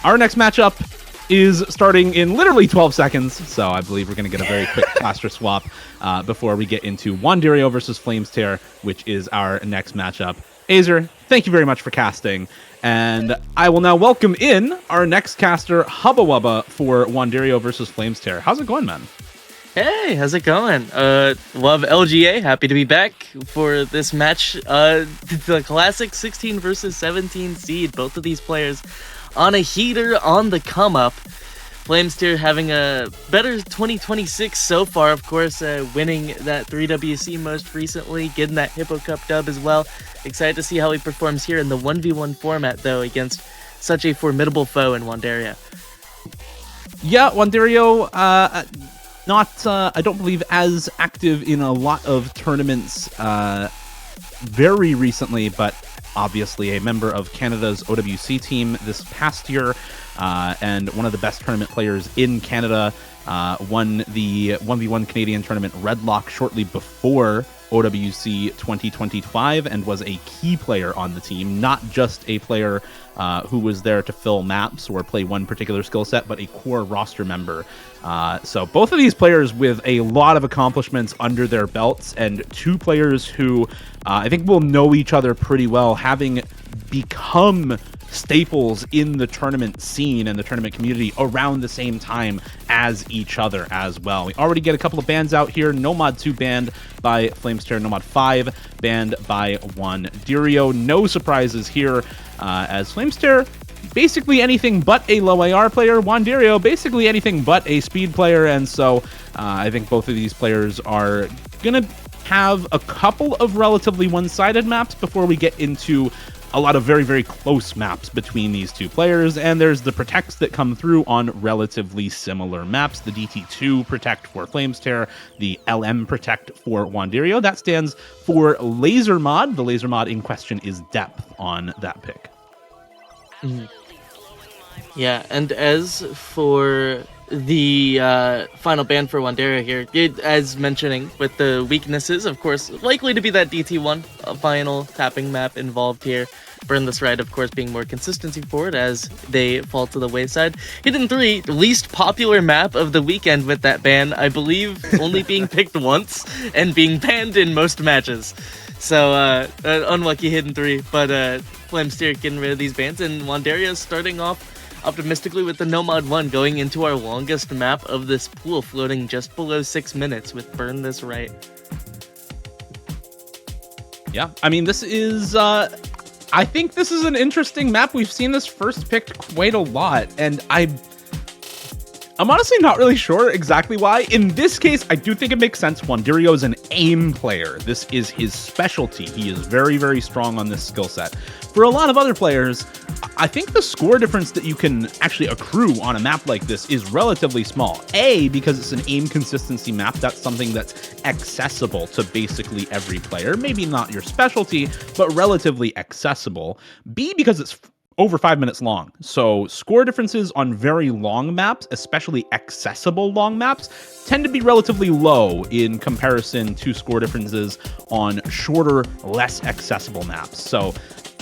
Our next matchup is starting in literally 12 seconds, so I believe we're going to get a very quick caster swap before we get into Wanderio versus Flameztear, which is our next matchup. Lazer, thank you very much for casting, and I will now welcome in our next caster, Hubba Wubba, for Wanderio versus Flameztear. How's it going, man? Hey, how's it going? Love LGA. Happy to be back for this match. The classic 16 versus 17 seed. Both of these players on a heater on the come up. Flameztear having a better 2026 so far, of course, winning that 3WC most recently, getting that Hippo Cup dub as well. Excited to see how he performs here in the 1v1 format, though, against such a formidable foe in Wanderio. Yeah, Wanderio, not, I don't believe, as active in a lot of tournaments very recently, but obviously a member of Canada's OWC team this past year, and one of the best tournament players in Canada, won the 1v1 Canadian tournament Redlock shortly before OWC 2025 and was a key player on the team, not just a player who was there to fill maps or play one particular skill set, but a core roster member. So both of these players with a lot of accomplishments under their belts, and two players who I think will know each other pretty well, having become staples in the tournament scene and the tournament community around the same time as each other as well. We already get a couple of bans out here. Nomad 2 banned by Flameztear, Nomad 5 banned by Wanderio. No surprises here, as Flameztear basically anything but a low AR player, Wanderio basically anything but a speed player, and so I think both of these players are gonna have a couple of relatively one-sided maps before we get into a lot of very, very close maps between these two players, and there's the protects that come through on relatively similar maps. The DT2 protect for Flameztear, the LM protect for Wanderio. That stands for Lazer mod. The Lazer mod in question is depth on that pick. Mm-hmm. Yeah, and as for the final ban for Wanderio here, as mentioning with the weaknesses, of course, likely to be that DT1 final tapping map involved here. Burn This Right, of course, being more consistency forward as they fall to the wayside. Hidden 3, least popular map of the weekend with that ban, I believe only being picked once and being banned in most matches. So, unlucky Hidden 3, but Flameztear getting rid of these bans, and Wanderio starting off optimistically with the Nomad 1, going into our longest map of this pool, floating just below 6 minutes with Burn This Right. Yeah, I mean, this is, I think this is an interesting map. We've seen this first picked quite a lot, and I'm honestly not really sure exactly why. In this case, I do think it makes sense. Wanderio is an aim player. This is his specialty. He is very, very strong on this skill set. For a lot of other players, I think the score difference that you can actually accrue on a map like this is relatively small. A, because it's an aim consistency map. That's something that's accessible to basically every player. Maybe not your specialty, but relatively accessible. B, because it's over 5 minutes long. So score differences on very long maps, especially accessible long maps, tend to be relatively low in comparison to score differences on shorter, less accessible maps. So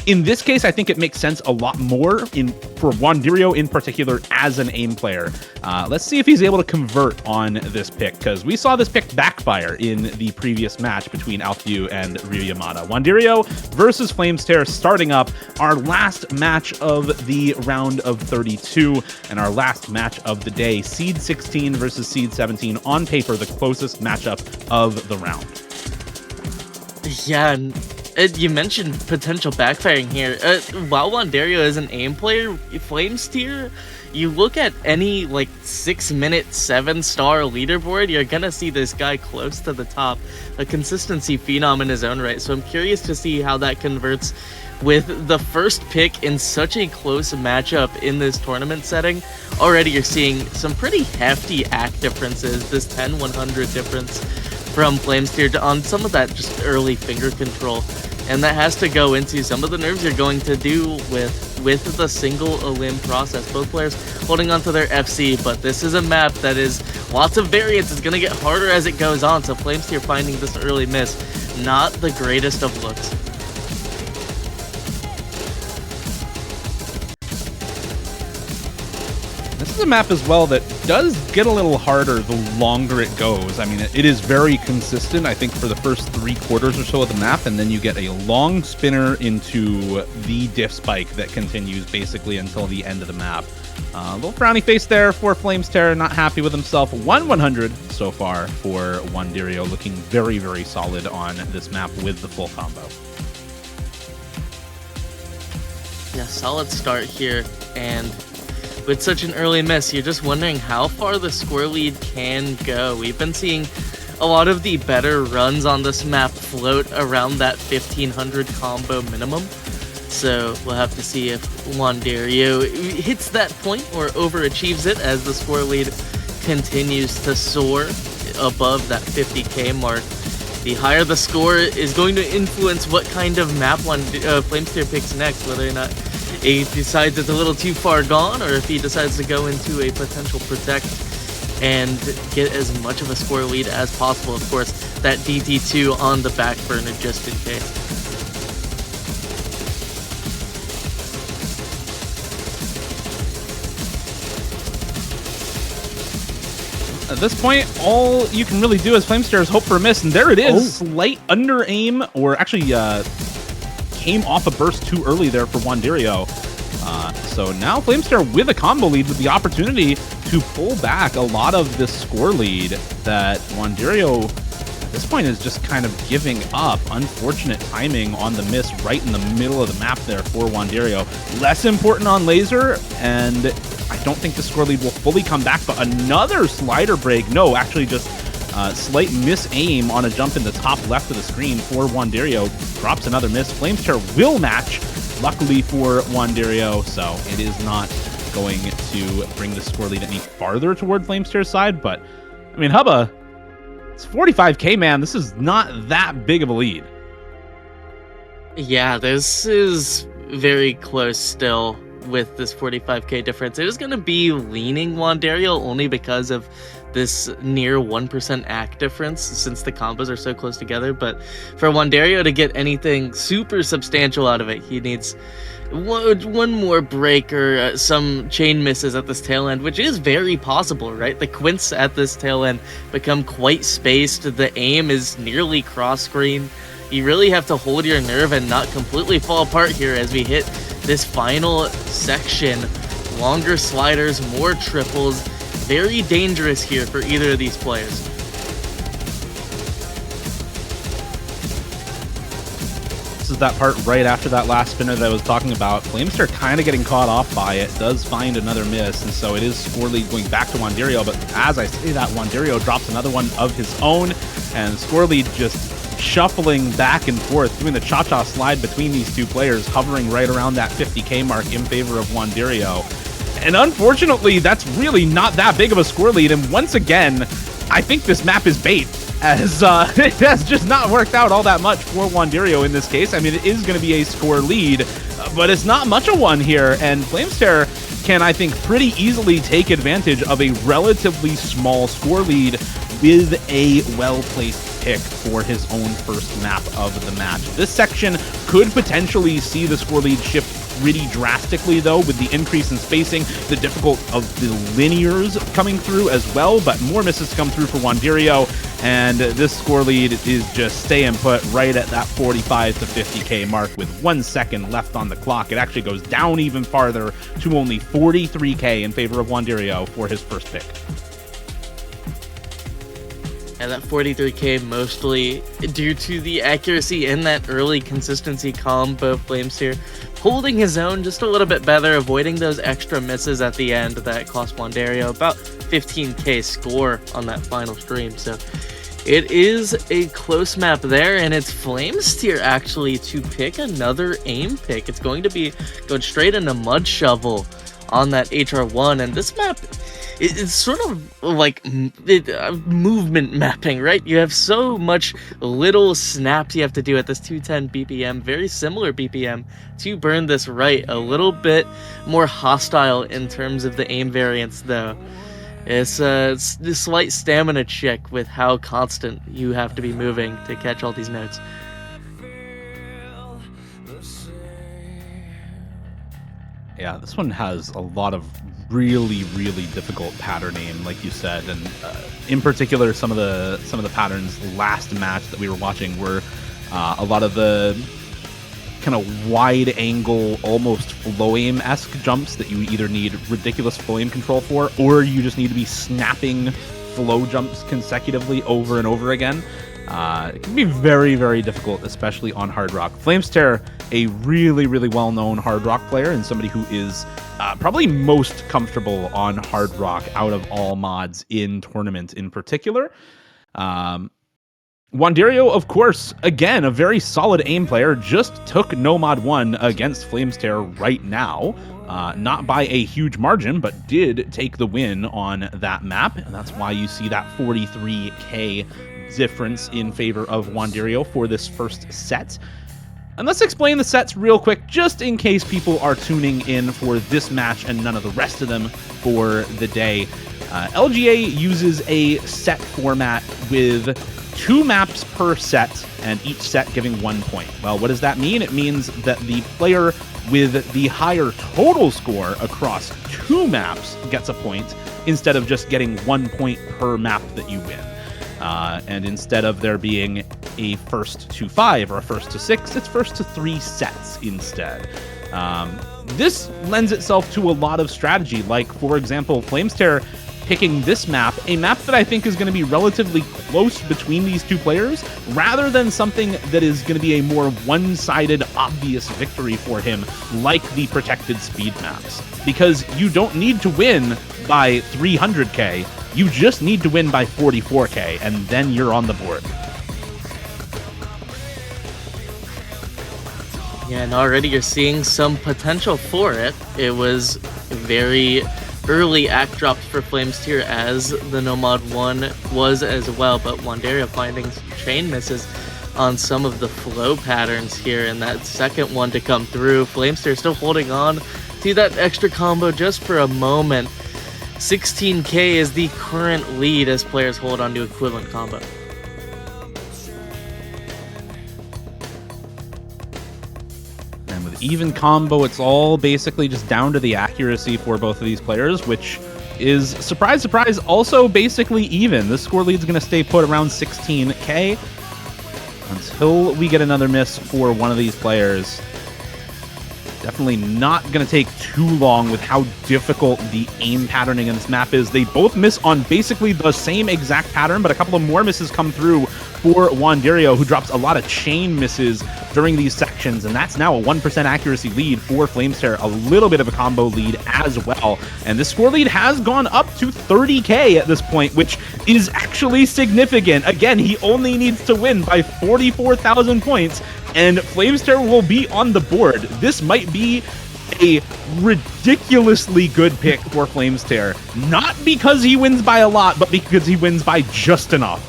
in this case, I think it makes sense a lot more for Wanderio in particular as an aim player. Let's see if he's able to convert on this pick, because we saw this pick backfire in the previous match between Alfeu and Ryu Yamada. Wanderio versus Flameztear starting up our last match of the round of 32 and our last match of the day. Seed 16 versus Seed 17, on paper the closest matchup of the round. Yeah, you mentioned potential backfiring here. While Wanderio is an aim player, Flameztear, you look at any 6-minute 7-star leaderboard, you're gonna see this guy close to the top, a consistency phenom in his own right. So I'm curious to see how that converts with the first pick in such a close matchup in this tournament setting. Already you're seeing some pretty hefty act differences, this 10-100 difference from Flameztear on some of that just early finger control, and that has to go into some of the nerves you're going to do with the single elim process. Both players holding onto their FC, but this is a map that is lots of variance. It's going to get harder as it goes on, so Flameztear finding this early miss, not the greatest of looks. This is a map as well that does get a little harder the longer it goes. I mean, it is very consistent, I think, for the first 3/4 or so of the map, and then you get a long spinner into the diff spike that continues basically until the end of the map. A little frowny face there for Flameztear, not happy with himself. 1/100 so far for Wanderio, looking very, very solid on this map with the full combo. Yeah, solid start here, and with such an early miss, you're just wondering how far the score lead can go. We've been seeing a lot of the better runs on this map float around that 1500 combo minimum. So we'll have to see if Wanderio hits that point or overachieves it as the score lead continues to soar above that 50k mark. The higher the score is going to influence what kind of map Flameztear picks next, whether or not he decides it's a little too far gone, or if he decides to go into a potential protect and get as much of a score lead as possible. Of course, that DT2 on the back burner just in case. At this point, all you can really do as Flameztear is hope for a miss, and there it is. Slight under aim, or actually came off a burst too early there for Wanderio. So now Flameztear with a combo lead with the opportunity to pull back a lot of this score lead that Wanderio at this point is just kind of giving up. Unfortunate timing on the miss right in the middle of the map there for Wanderio. Less important on Lazer, and I don't think the score lead will fully come back, but another slider break. No, actually just slight miss-aim on a jump in the top left of the screen for Wanderio. Drops another miss. Flameztear will match, luckily for Wanderio, so it is not going to bring the score lead any farther toward Flameztear's side, but, I mean, Hubba, it's 45k, man. This is not that big of a lead. Yeah, this is very close still with this 45k difference. It is going to be leaning Wanderio only because of this near 1% act difference since the combos are so close together, but for Wanderio to get anything super substantial out of it, he needs one more break or some chain misses at this tail end, which is very possible, right? The quints at this tail end become quite spaced. The aim is nearly cross screen. You really have to hold your nerve and not completely fall apart here as we hit this final section. Longer sliders, more triples. Very dangerous here for either of these players. This is that part right after that last spinner that I was talking about. Flameztear kind of getting caught off by it, does find another miss, and so it is score lead going back to Wanderio, but as I say that, Wanderio drops another one of his own, and score lead just shuffling back and forth, doing the cha-cha slide between these two players, hovering right around that 50k mark in favor of Wanderio. And unfortunately, that's really not that big of a score lead, and once again, I think this map is bait, as it has just not worked out all that much for Wanderio in this case. I mean, it is going to be a score lead, but it's not much of one here, and Flameztear can, I think, pretty easily take advantage of a relatively small score lead with a well-placed pick for his own first map of the match. This section could potentially see the score lead shift pretty drastically, though, with the increase in spacing, the difficult of the linears coming through as well, but more misses come through for Wanderio, and this score lead is just staying put right at that 45 to 50k mark with 1 second left on the clock. It actually goes down even farther to only 43k in favor of Wanderio for his first pick. And that 43k mostly due to the accuracy in that early consistency combo. Flameztear holding his own just a little bit better, avoiding those extra misses at the end that cost Wanderio about 15k score on that final stream. So it is a close map there, and it's Flameztear actually to pick another aim pick. It's going to be going straight into Mud Shovel on that HR1, and this map, it's sort of like movement mapping, right? You have so much little snaps you have to do at this 210 BPM, very similar BPM, to burn this right. A little bit more hostile in terms of the aim variance, though. It's a slight stamina check with how constant you have to be moving to catch all these notes. Yeah, this one has a lot of really, really difficult pattern aim, like you said, and in particular, some of the patterns last match that we were watching were a lot of the kind of wide angle, almost flow aim-esque jumps that you either need ridiculous flow aim control for, or you just need to be snapping flow jumps consecutively over and over again. It can be very, very difficult, especially on Hard Rock. Flameztear, a really, really well-known Hard Rock player and somebody who is probably most comfortable on Hard Rock out of all mods in tournament in particular. Wanderio, of course, again, a very solid aim player, just took No Mod 1 against Flameztear right now. Not by a huge margin, but did take the win on that map, and that's why you see that 43k difference in favor of Wanderio for this first set. And let's explain the sets real quick, just in case people are tuning in for this match and none of the rest of them for the day. LGA uses a set format with 2 maps per set, and each set giving 1 point. Well, what does that mean? It means that the player with the higher total score across 2 maps gets a point, instead of just getting 1 point per map that you win. And instead of there being a first to 5 or a first to 6, it's first to 3 sets instead. This lends itself to a lot of strategy, like, for example, Flameztear picking this map, a map that I think is going to be relatively close between these two players, rather than something that is going to be a more one-sided, obvious victory for him, like the protected speed maps. Because you don't need to win by 300k, you just need to win by 44k, and then you're on the board. Yeah, and already you're seeing some potential for it. It was very early act drops for Flameztear, as the No Mod 1 was as well, but Wanderio finding some chain misses on some of the flow patterns here, and that second one to come through. Flameztear still holding on to that extra combo just for a moment. 16k is the current lead as players hold on to equivalent combo. And with even combo, it's all basically just down to the accuracy for both of these players, which is, surprise, surprise, also basically even. This score lead is going to stay put around 16k until we get another miss for one of these players. Definitely not going to take too long with how difficult the aim patterning in this map is. They both miss on basically the same exact pattern, but a couple of more misses come through for Wanderio, who drops a lot of chain misses during these sections, and that's now a 1% accuracy lead for Flameztear, a little bit of a combo lead as well. And this score lead has gone up to 30k at this point, which is actually significant. Again, he only needs to win by 44,000 points, and Flameztear will be on the board. This might be a ridiculously good pick for Flameztear, not because he wins by a lot, but because he wins by just enough.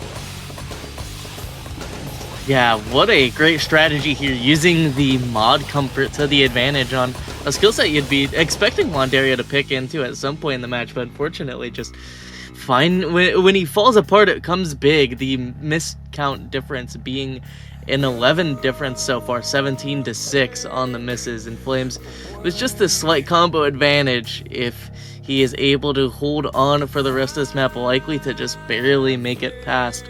Yeah, what a great strategy here, using the mod comfort to the advantage on a skill set you'd be expecting Wanderio to pick into at some point in the match, but unfortunately just fine. When he falls apart, it comes big. The miscount difference being an 11 difference so far, 17-6 on the misses, and Flames with just a slight combo advantage. If he is able to hold on for the rest of this map, likely to just barely make it past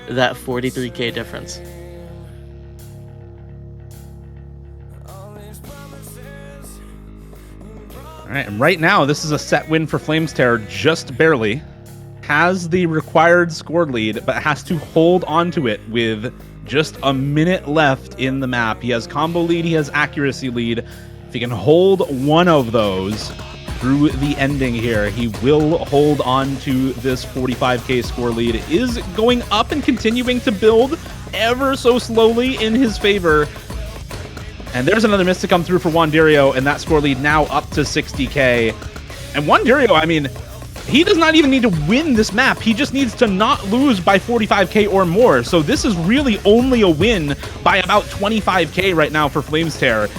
that 43k difference. All right, and right now, this is a set win for Flameztear, just barely. Has the required scored lead, but has to hold on to it with just a minute left in the map. He has combo lead, he has accuracy lead. If he can hold one of those through the ending here, he will hold on to this 45k score lead. It is going up and continuing to build ever so slowly in his favor. And there's another miss to come through for Wanderio, and that score lead now up to 60k. And Wanderio, I mean, he does not even need to win this map. He just needs to not lose by 45k or more. So this is really only a win by about 25k right now for Flameztear.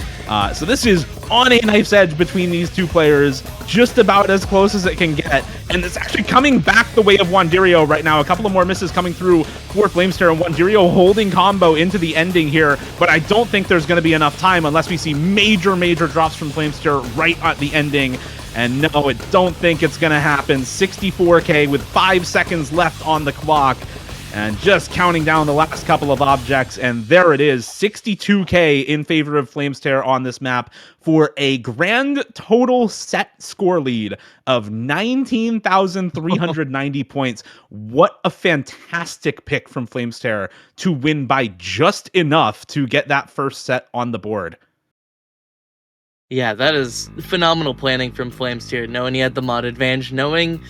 So this is on a knife's edge between these two players, just about as close as it can get. And it's actually coming back the way of Wanderio right now. A couple of more misses coming through for Flameztear, and Wanderio holding combo into the ending here. But I don't think there's going to be enough time unless we see major drops from Flameztear right at the ending. And no, don't think it's going to happen. 64K with 5 seconds left on the clock. And just counting down the last couple of objects, and there it is, 62K in favor of Flameztear on this map for a grand total set score lead of 19,390 points. What a fantastic pick from Flameztear to win by just enough to get that first set on the board. Yeah, that is phenomenal planning from Flameztear, knowing he had the mod advantage, knowing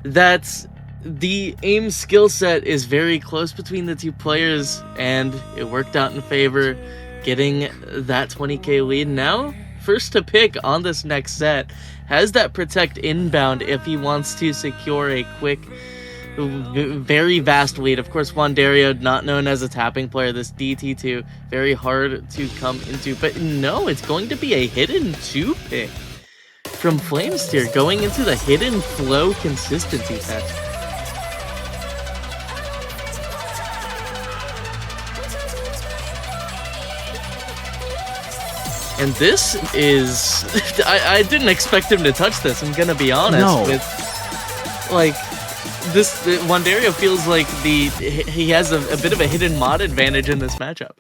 that the aim skill set is very close between the two players, and it worked out in favor, getting that 20k lead. Now, first to pick on this next set, has that protect inbound if he wants to secure a quick, very vast lead. Of course, Wanderio, not known as a tapping player, this DT2, very hard to come into, but no, it's going to be a hidden 2 pick from Flameztear, going into the hidden flow consistency test. And this is... I didn't expect him to touch this, I'm gonna be honest. No. With, like, this... Wanderio feels like he has a bit of a hidden mod advantage in this matchup.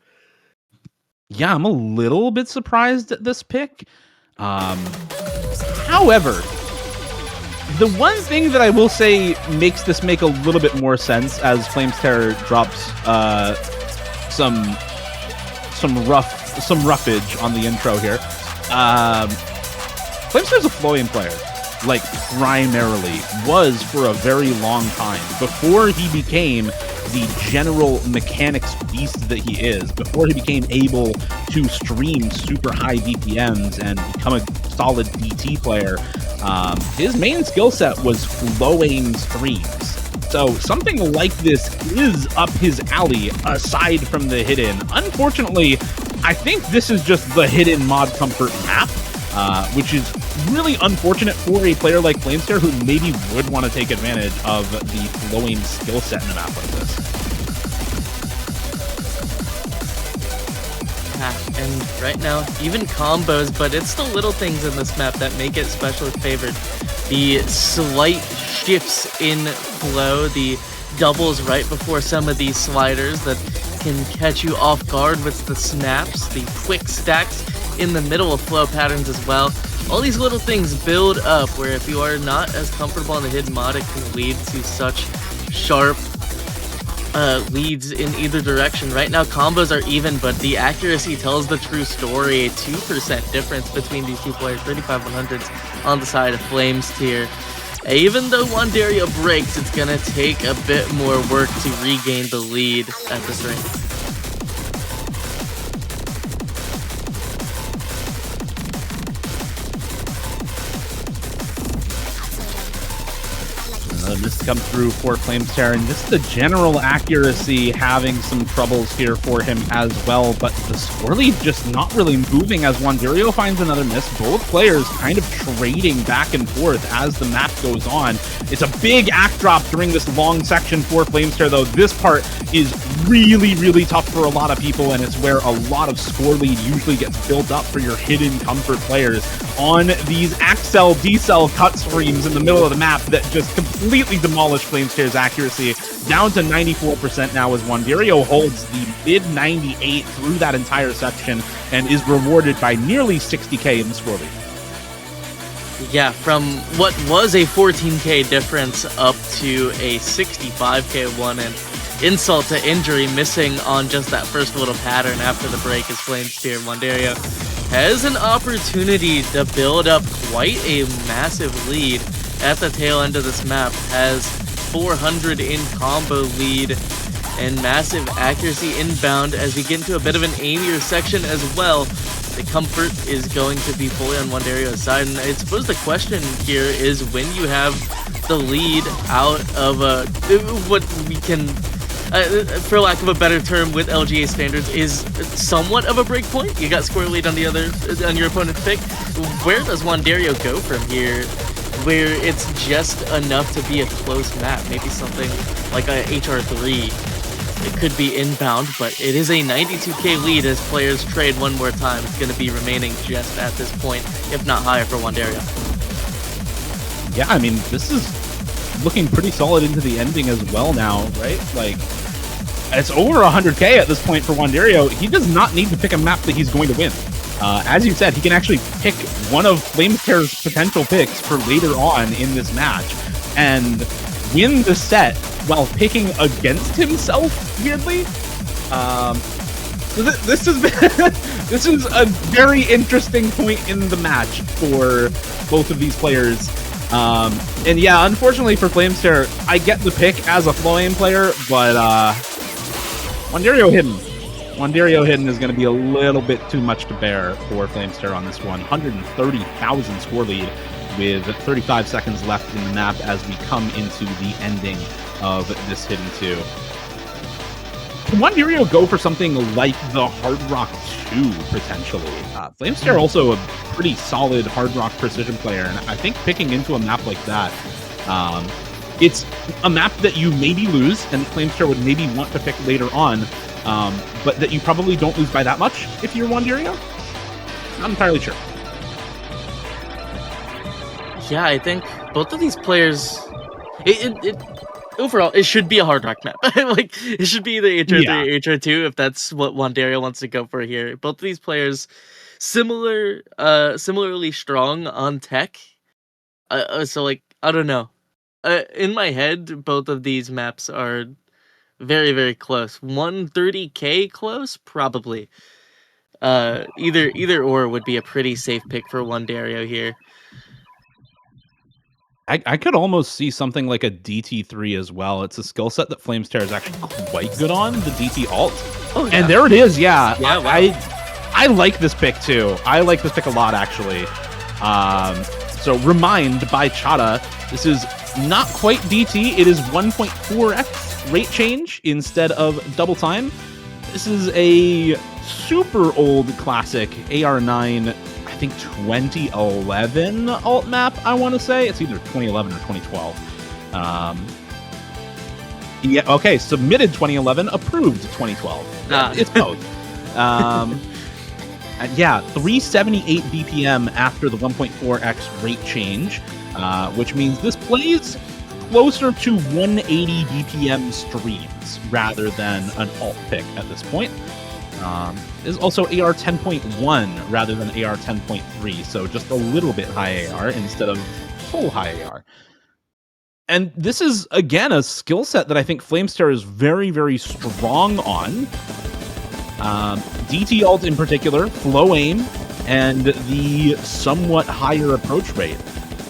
Yeah, I'm a little bit surprised at this pick. However, the one thing that I will say makes this make a little bit more sense as Flameztear drops some roughage on the intro here. Flameztear's a flowing player, like primarily, was for a very long time. Before he became the general mechanics beast that he is, before he became able to stream super high VPMs and become a solid DT player, his main skill set was flow aim streams. So something like this is up his alley, aside from the hidden. Unfortunately, I think this is just the hidden mod comfort map, which is really unfortunate for a player like Flameztear who maybe would want to take advantage of the flowing skill set in a map like this. And right now, even combos, but it's the little things in this map that make it specially favored. The slight shifts in flow, the doubles right before some of these sliders that can catch you off guard with the snaps, the quick stacks in the middle of flow patterns as well. All these little things build up where if you are not as comfortable on the hidden mod, it can lead to such sharp leads in either direction. Right now combos are even, but the accuracy tells the true story. A 2% difference between these two players, 35-100s on the side of Flameztear. Even though Wanderio breaks, it's gonna take a bit more work to regain the lead at this rate. This comes through for Flameztear, and just the general accuracy having some troubles here for him as well, but the score lead just not really moving as Wanderio finds another miss. Both players kind of trading back and forth as the map goes on. It's a big act drop during this long section for Flameztear, though. This part is really, really tough for a lot of people, and it's where a lot of score lead usually gets built up for your hidden comfort players on these Axel decel cut streams in the middle of the map that just completely demolish Flameztear's accuracy, down to 94% now as Wanderio holds the mid-98 through that entire section and is rewarded by nearly 60k in the score lead. Yeah, from what was a 14k difference up to a 65k one, and insult to injury, missing on just that first little pattern after the break as Flameztear. Wanderio has an opportunity to build up quite a massive lead at the tail end of this map, has 400 in combo lead and massive accuracy inbound as we get into a bit of an aimier section as well. The comfort is going to be fully on Wanderio's side, and I suppose the question here is when you have the lead out of what we can, for lack of a better term with LGA standards, is somewhat of a breakpoint. You got score lead on the other, on your opponent's pick. Where does Wanderio go from here, where it's just enough to be a close map? Maybe something like a HR3. It could be inbound, but it is a 92k lead as players trade one more time. It's going to be remaining just at this point, if not higher, for Wanderio. Yeah, I mean, this is looking pretty solid into the ending as well now, right? Like, it's over 100k at this point for Wanderio. He does not need to pick a map that he's going to win. As you said, he can actually pick one of Flameztear's potential picks for later on in this match and win the set while picking against himself, weirdly. So this is this is a very interesting point in the match for both of these players. And yeah, unfortunately for Flameztear, I get the pick as a Flame player, but Wanderio hidden. Wanderio hidden is going to be a little bit too much to bear for Flameztear on this one. 130,000 score lead with 35 seconds left in the map as we come into the ending of this Hidden 2. Can Wanderio go for something like the Hard Rock 2, potentially? Flameztear also a pretty solid Hard Rock precision player, and I think picking into a map like that, it's a map that you maybe lose, and Flameztear would maybe want to pick later on, but that you probably don't lose by that much if you're Wanderio? Not entirely sure. Yeah, I think both of these players, overall, it should be a Hard Rock map. Like, it should be the HR3 or HR2 if that's what Wanderio wants to go for here. Both of these players, similarly strong on tech. So, like, I don't know. In my head, both of these maps are very, very close. 130k close, probably. Either or would be a pretty safe pick for Wanderio here. I could almost see something like a DT3 as well. It's a skill set that Flameztear is actually quite good on, the DT alt. Oh, yeah. And there it is, yeah. Yeah, wow. I like this pick too. I like this pick a lot, actually. So Remind by Chada. This is not quite DT. It is 1.4x rate change instead of double time. This is a super old classic AR9, I think 2011 alt map, I want to say. It's either 2011 or 2012. Yeah, okay, submitted 2011, approved 2012. It's both. Yeah, 378 BPM after the 1.4x rate change, which means this plays closer to 180 BPM streams rather than an alt pick at this point. Is also AR 10.1 rather than AR 10.3, so just a little bit high AR instead of full high AR. And this is, again, a skill set that I think Flameztear is very, very strong on. DT alt in particular, flow aim, and the somewhat higher approach rate.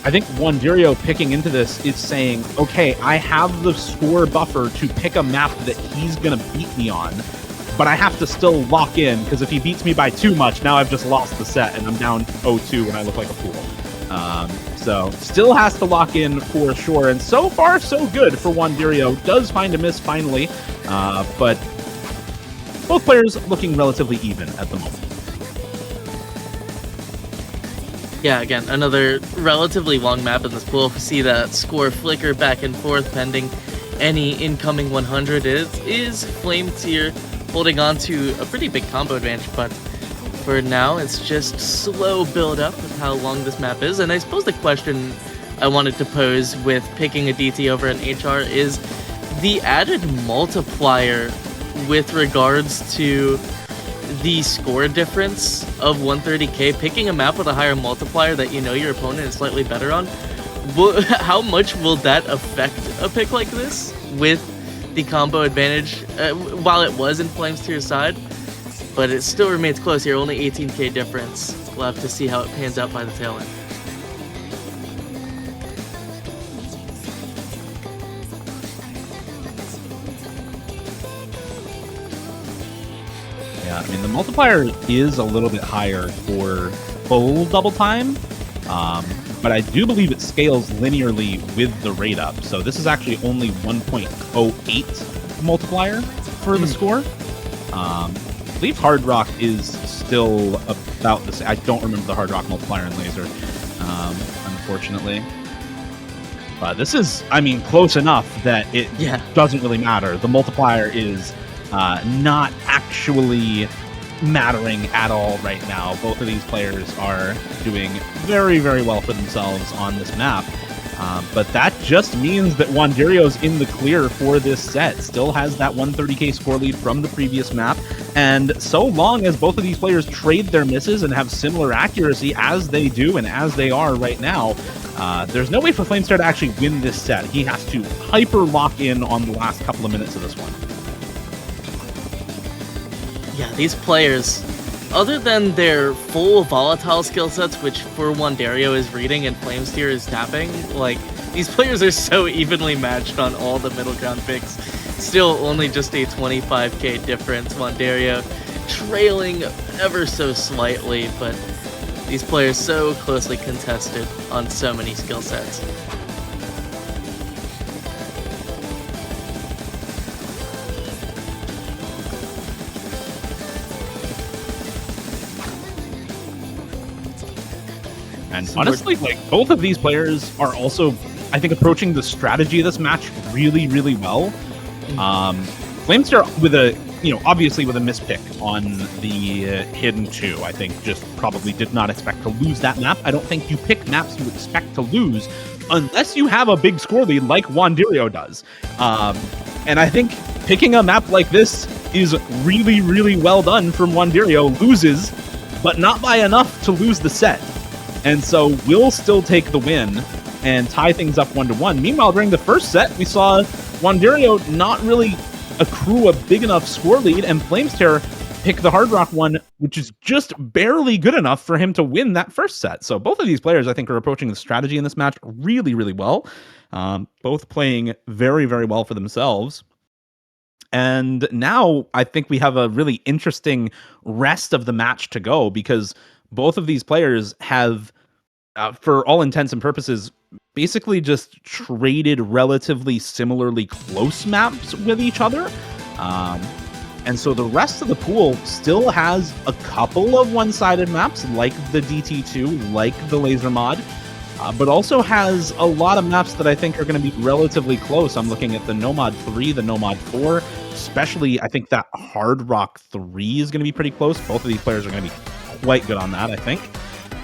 I think Wanderio picking into this is saying, okay, I have the score buffer to pick a map that he's going to beat me on, but I have to still lock in, because if he beats me by too much, now I've just lost the set, and I'm down 0-2 and I look like a fool. So, still has to lock in for sure, and so far, so good for Wanderio. Does find a miss finally, but both players looking relatively even at the moment. Yeah, again, another relatively long map in this pool. See that score flicker back and forth pending any incoming 100. Is Flameztear holding on to a pretty big combo advantage, but for now, it's just slow build up with how long this map is. And I suppose the question I wanted to pose with picking a DT over an HR is the added multiplier with regards to the score difference of 130k. Picking a map with a higher multiplier that you know your opponent is slightly better on, how much will that affect a pick like this with the combo advantage, while it was in Flameztear's side? But it still remains close here, only 18k difference. We'll have to see how it pans out by the tail end. Yeah, I mean, the multiplier is a little bit higher for full double time, but I do believe it scales linearly with the rate up. So this is actually only 1.08 multiplier for the score. I believe Hard Rock is still about the same. I don't remember the Hard Rock multiplier in Lazer, unfortunately. But this is, I mean, close enough that it doesn't really matter. The multiplier is not actually mattering at all right now. Both of these players are doing very, very well for themselves on this map. But that just means that Wanderio's in the clear for this set. Still has that 130k score lead from the previous map. And so long as both of these players trade their misses and have similar accuracy as they do and as they are right now, there's no way for Flameztear to actually win this set. He has to hyper lock in on the last couple of minutes of this one. Yeah, these players, other than their full volatile skill sets, which for Wanderio is reading and Flameztear is tapping, like, these players are so evenly matched on all the middle ground picks. Still only just a 25k difference. Wanderio trailing ever so slightly, but these players so closely contested on so many skill sets. And honestly, like, both of these players are also, I think, approaching the strategy of this match really, really well. Flameztear with a, obviously with a mispick on the Hidden 2, I think just probably did not expect to lose that map. I don't think you pick maps you expect to lose unless you have a big score lead like Wanderio does. And I think picking a map like this is really, really well done from Wanderio. Loses, but not by enough to lose the set. And so we'll still take the win and tie things up 1-1. Meanwhile, during the first set, we saw Wanderio not really accrue a big enough score lead, and Flameztear pick the Hard Rock one, which is just barely good enough for him to win that first set. So both of these players, I think, are approaching the strategy in this match really, really well. Both playing very, very well for themselves. And now I think we have a really interesting rest of the match to go, because both of these players have, for all intents and purposes, basically just traded relatively similarly close maps with each other. And so the rest of the pool still has a couple of one-sided maps, like the DT2, like the Lazer mod, but also has a lot of maps that I think are going to be relatively close. I'm looking at the Nomad 3, the Nomad 4, especially I think that Hard Rock 3 is going to be pretty close. Both of these players are going to be quite good on that, I think.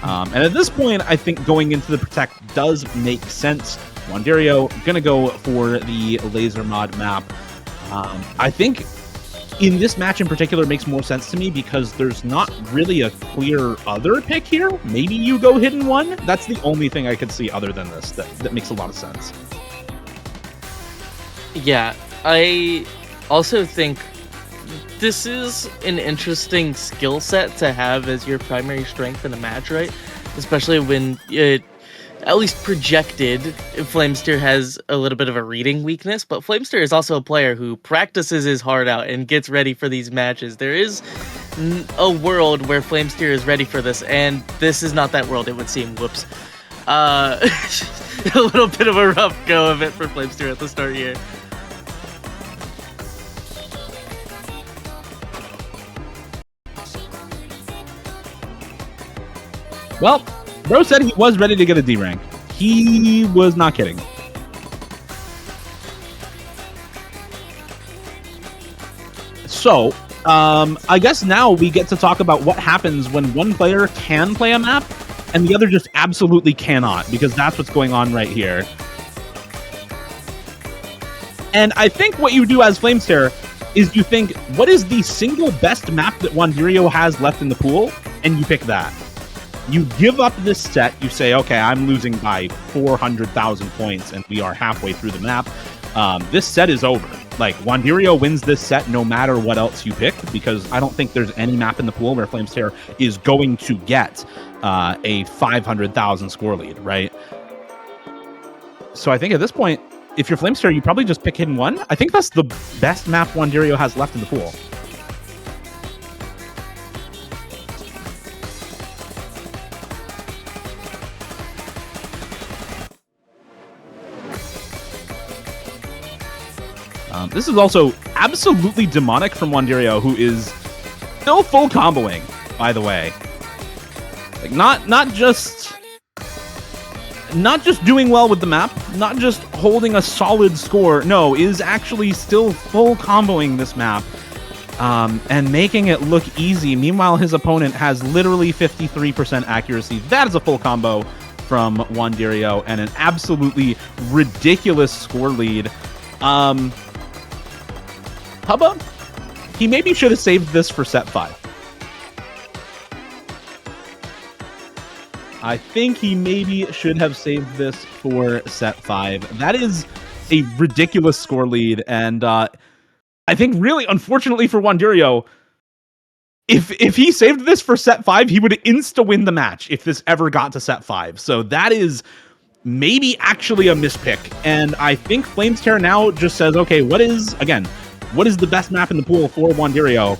And at this point, I think going into the Protect does make sense. Wanderio gonna go for the Lazer mod map. I think in this match in particular it makes more sense to me because there's not really a clear other pick here. Maybe you go Hidden 1. That's the only thing I could see other than this that makes a lot of sense. Yeah, I also think this is an interesting skill set to have as your primary strength in a match, right? Especially when it, at least projected, Flameztear has a little bit of a reading weakness, but Flameztear is also a player who practices his heart out and gets ready for these matches. There is a world where Flameztear is ready for this, and this is not that world, it would seem. Whoops. A little bit of a rough go of it for Flameztear at the start here. Well, bro said he was ready to get a D rank. He was not kidding. So, I guess now we get to talk about what happens when one player can play a map and the other just absolutely cannot, because that's what's going on right here. And I think what you do as Flameztear is you think, what is the single best map that Wanderio has left in the pool? And you pick that. You give up this set, you say, okay, I'm losing by 400,000 points and we are halfway through the map. This set is over. Like, Wanderio wins this set no matter what else you pick, because I don't think there's any map in the pool where Flameztear is going to get a 500,000 score lead, right? So I think at this point, if you're Flameztear, you probably just pick Hidden 1. I think that's the best map Wanderio has left in the pool. This is also absolutely demonic from Wanderio, who is still full comboing, by the way. Like, not just doing well with the map, not just holding a solid score, no, is actually still full comboing this map, and making it look easy. Meanwhile, his opponent has literally 53% accuracy. That is a full combo. from Wanderio and an absolutely ridiculous score lead. Hubba, he maybe should have saved this for set 5. I think he maybe should have saved this for set 5. That is a ridiculous score lead, and I think really, unfortunately for Wanderio, if he saved this for set 5, he would insta-win the match if this ever got to set 5. So that is maybe actually a mispick, and I think Flameztear now just says, okay, what is the best map in the pool for Wanderio?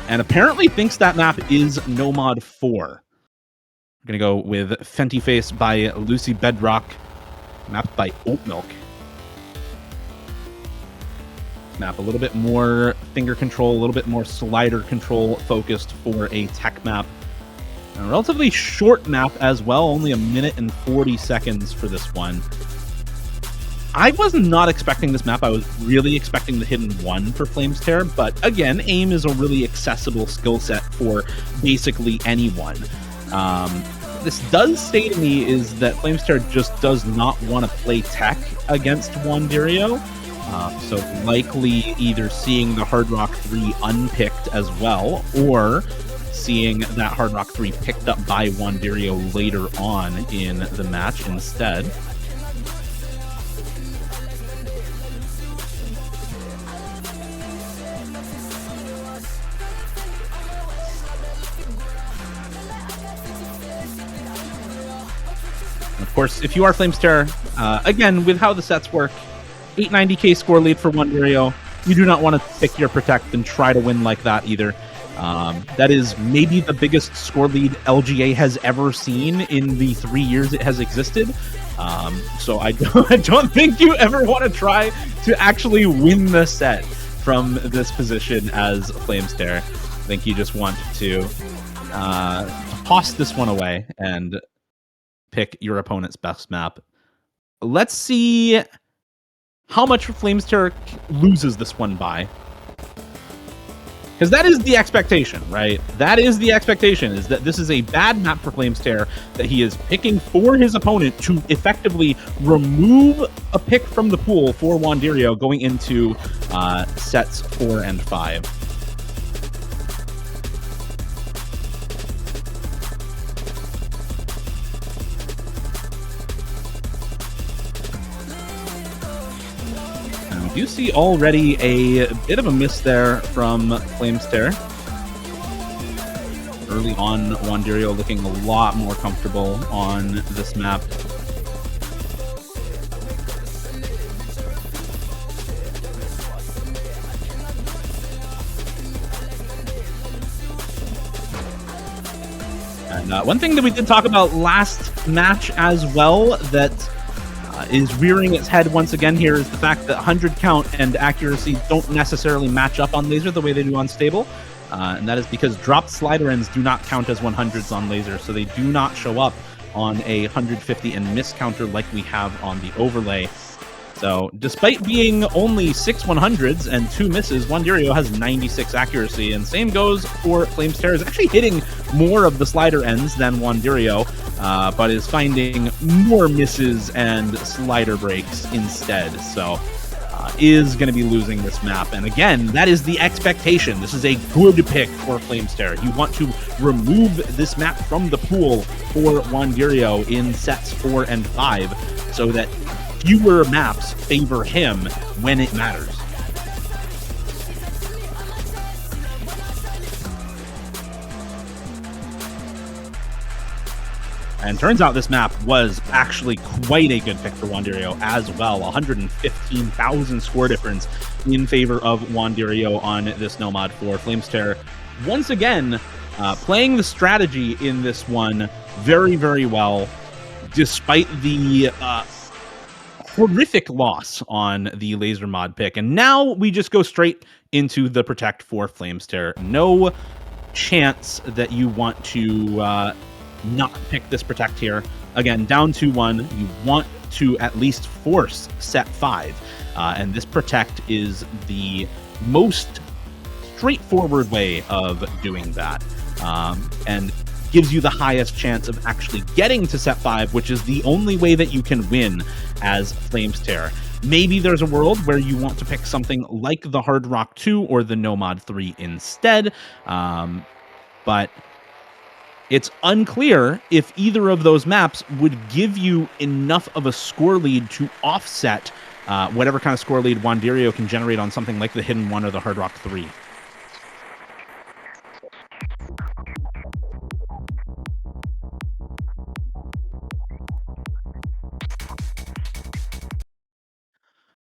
And apparently thinks that map is Nomad 4. We're going to go with Fenty Face by Lucy Bedrock, mapped by Oat Milk. Map a little bit more finger control, a little bit more slider control focused for a tech map. A relatively short map as well, only 1 minute and 40 seconds for this one. I was not expecting this map. I was really expecting the Hidden 1 for Flameztear, but again, aim is a really accessible skill set for basically anyone. This does say to me is that Flameztear just does not want to play tech against Wanderio. So likely either seeing the Hard Rock 3 unpicked as well, or seeing that Hard Rock 3 picked up by Wanderio later on in the match instead. Of course, if you are Flameztear, again, with how the sets work, 890k score lead for Wanderio, you do not want to pick your protect and try to win like that either. That is maybe the biggest score lead LGA has ever seen in the 3 years it has existed. So I don't think you ever want to try to actually win the set from this position as Flameztear. I think you just want to toss this one away and pick your opponent's best map. Let's see how much Flameztear loses this one by. Because that is the expectation, right? That is the expectation, is that this is a bad map for Flameztear, that he is picking for his opponent to effectively remove a pick from the pool for Wanderio going into sets 4 and 5. You see already a bit of a miss there from Flameztear. Early on, Wanderio looking a lot more comfortable on this map. And one thing that we did talk about last match as well that is rearing its head once again here is the fact that 100 count and accuracy don't necessarily match up on Lazer the way they do on Stable. And that is because dropped slider ends do not count as 100s on Lazer, so they do not show up on a 150 and miss counter like we have on the overlay. So despite being only 6 100s and 2 misses, Wanderio has 96 accuracy, and same goes for Flameztear, is actually hitting more of the slider ends than Wanderio, but is finding more misses and slider breaks instead. So is going to be losing this map. And again, that is the expectation. This is a good pick for Flameztear. You want to remove this map from the pool for Wanderio in sets 4 and 5 so that fewer maps favor him when it matters. And turns out this map was actually quite a good pick for Wanderio as well. 115,000 score difference in favor of Wanderio on this Nomad for Flameztear. Once again, playing the strategy in this one very, very well, despite the horrific loss on the Lazer mod pick. And now we just go straight into the protect for Flameztear. No chance that you want to not pick this protect here. Again, down 2-1, you want to at least force set 5. And this protect is the most straightforward way of doing that. And gives you the highest chance of actually getting to set 5, which is the only way that you can win as Flameztear. Maybe there's a world where you want to pick something like the Hard Rock 2 or the Nomad 3 instead, but it's unclear if either of those maps would give you enough of a score lead to offset whatever kind of score lead Wanderio can generate on something like the Hidden 1 or the Hard Rock 3.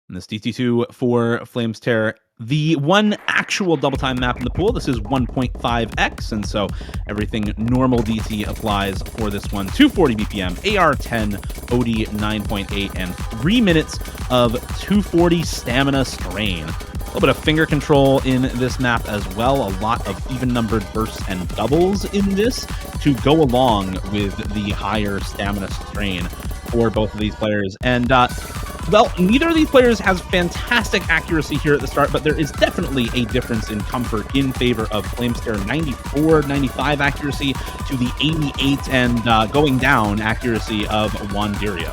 And this DT2 for Flameztear, the one actual double time map in the pool. This is 1.5x, and so everything normal DT applies for this one. 240 BPM, AR 10, OD 9.8, and 3 minutes of 240 stamina strain. A little bit of finger control in this map as well. A lot of even-numbered bursts and doubles in this to go along with the higher stamina strain for both of these players. And well, neither of these players has fantastic accuracy here at the start, but there is definitely a difference in comfort in favor of Flameztear. 94, 95 accuracy to the 88 and going down accuracy of Wanderio.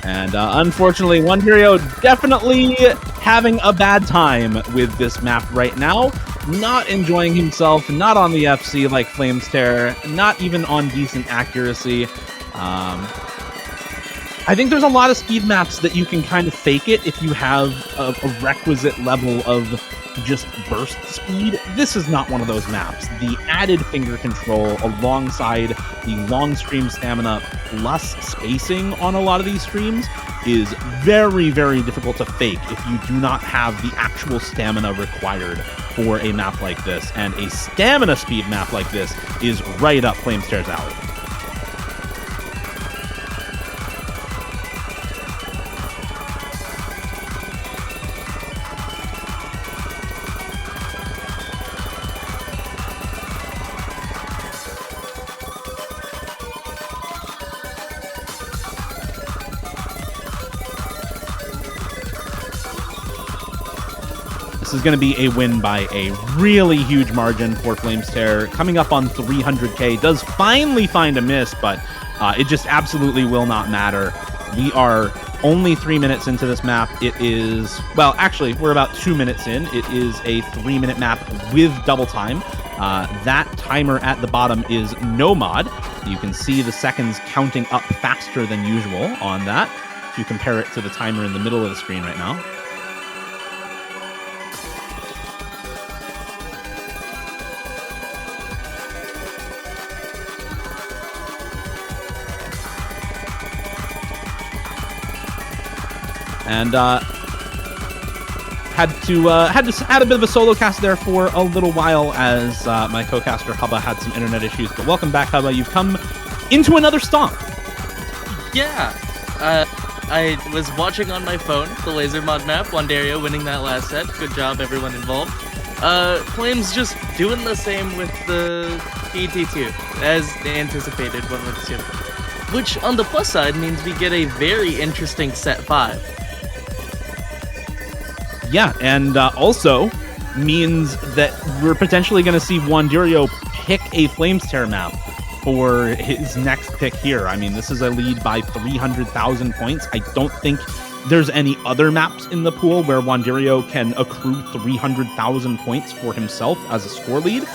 And unfortunately, Wanderio definitely having a bad time with this map right now. Not enjoying himself, not on the FC like Flameztear, not even on decent accuracy. I think there's a lot of speed maps that you can kind of fake it if you have a requisite level of just burst speed. This is not one of those maps. The added finger control alongside the long stream stamina plus spacing on a lot of these streams is very, very difficult to fake if you do not have the actual stamina required for a map like this. And a stamina speed map like this is right up Flameztear's alley. This is going to be a win by a really huge margin for Flameztear. Coming up on 300k, does finally find a miss, but it just absolutely will not matter. We are only 3 minutes into this map. It is, well, actually, we're about 2 minutes in. It is a 3-minute map with double time. That timer at the bottom is Nomad. You can see the seconds counting up faster than usual on that. If you compare it to the timer in the middle of the screen right now. And had a bit of a solo cast there for a little while as my co-caster Hubba had some internet issues. But welcome back, Hubba. You've come into another stomp. Yeah, I was watching on my phone the Lazer mod map. Wanderio winning that last set. Good job, everyone involved. Flames just doing the same with the DT2 as anticipated. One would assume. Which on the plus side means we get a very interesting set 5. Yeah, and also means that we're potentially going to see Wanderio pick a Flameztear map for his next pick here. I mean, this is a lead by 300,000 points. I don't think there's any other maps in the pool where Wanderio can accrue 300,000 points for himself as a score lead.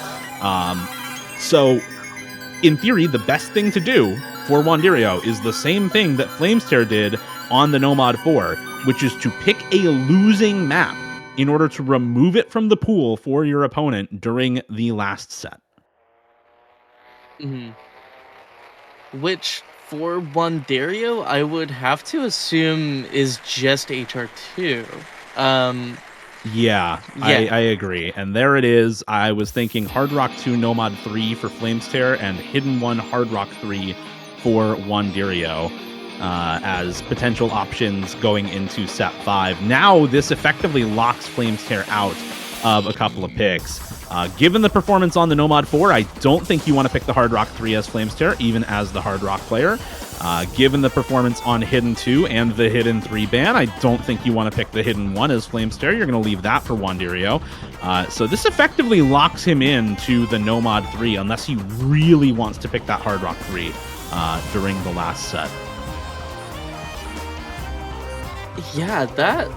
So, in theory, the best thing to do for Wanderio is the same thing that Flameztear did on the Nomad 4, which is to pick a losing map in order to remove it from the pool for your opponent during the last set. Mm-hmm. Which, for Wanderio, I would have to assume is just HR2. Yeah, I agree. And there it is. I was thinking Hard Rock 2 Nomad 3 for Flameztear and Hidden 1 Hard Rock 3 for Wanderio as potential options going into set 5. Now this effectively locks Flameztear out of a couple of picks. Given the performance on the Nomad 4, I don't think you want to pick the Hard Rock 3 as Flameztear, even as the Hard Rock player. Given the performance on Hidden 2 and the Hidden 3 ban, I don't think you want to pick the Hidden 1 as Flameztear. You're going to leave that for Wanderio. So this effectively locks him in to the No Mod 3 unless he really wants to pick that Hard Rock 3 during the last set. Yeah, that...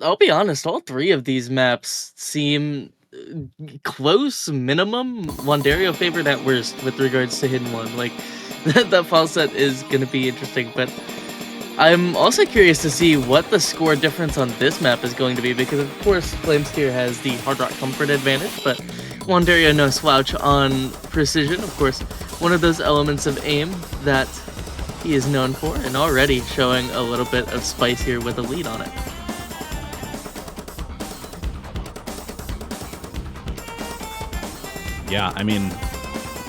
I'll be honest, all three of these maps seem close minimum Wanderio favored at worst with regards to Hidden 1. Like, that file set is going to be interesting, but I'm also curious to see what the score difference on this map is going to be, because of course Flameztear has the Hard Rock Comfort advantage, but Wanderio no slouch on precision, of course, one of those elements of aim that he is known for, and already showing a little bit of spice here with a lead on it. Yeah, I mean,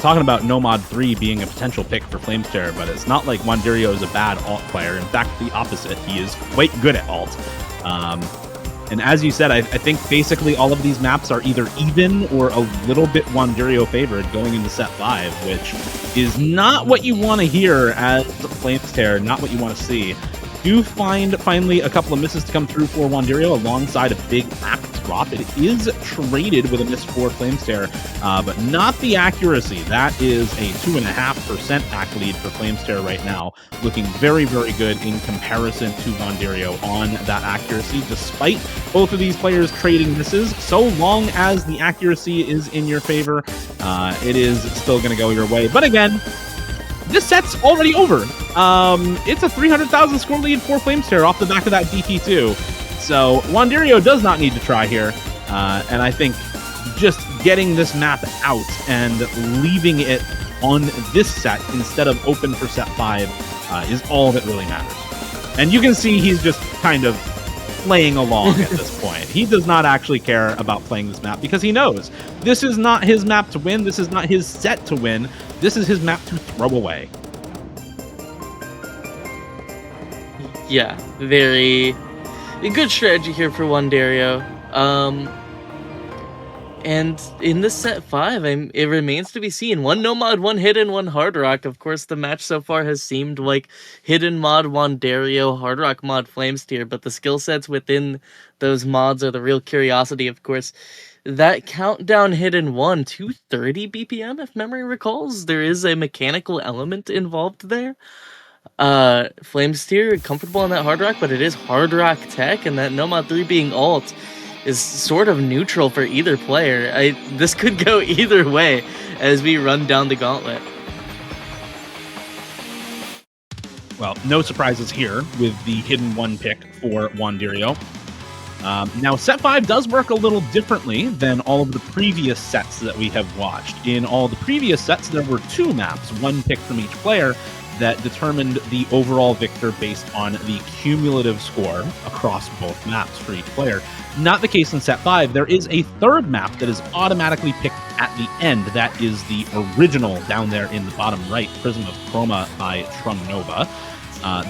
talking about No Mod 3 being a potential pick for Flameztear, but it's not like Wanderio is a bad alt player. In fact, the opposite. He is quite good at alt. And as you said, I think basically all of these maps are either even or a little bit Wanderio favored going into set 5, which is not what you want to hear as Flameztear, not what you want to see. Do find finally a couple of misses to come through for Wanderio alongside a big act drop. It is traded with a miss for Flameztear, but not the accuracy. That is a 2.5% act lead for Flameztear right now, looking very, very good in comparison to Wanderio on that accuracy, despite both of these players trading misses. So long as the accuracy is in your favor, it is still going to go your way. But again, this set's already over. It's a 300,000 score lead for Flameztear off the back of that DT2. So Wanderio does not need to try here. And I think just getting this map out and leaving it on this set instead of open for set 5 is all that really matters. And you can see he's just kind of playing along at this point. He does not actually care about playing this map because he knows this is not his map to win. This is not his set to win. This is his map to throw away. Yeah, very good strategy here for Wanderio. And in this set 5, it remains to be seen. One no mod, one hidden, one hard rock. Of course, the match so far has seemed like hidden mod Wanderio, hard rock mod Flameztear, but the skill sets within those mods are the real curiosity, of course. That countdown hidden 1, 230 BPM, if memory recalls. There is a mechanical element involved there. Flameztear comfortable on that hard rock, but it is hard rock tech, and that no mod 3 being alt is sort of neutral for either player. This could go either way as we run down the gauntlet. Well, no surprises here with the hidden 1 pick for Wanderio. Now, set 5 does work a little differently than all of the previous sets that we have watched. In all the previous sets, there were 2 maps, 1 pick from each player, that determined the overall victor based on the cumulative score across both maps for each player. Not the case in set 5. There is a 3rd map that is automatically picked at the end. That is the original down there in the bottom right, Prism of Chroma by Trumnova.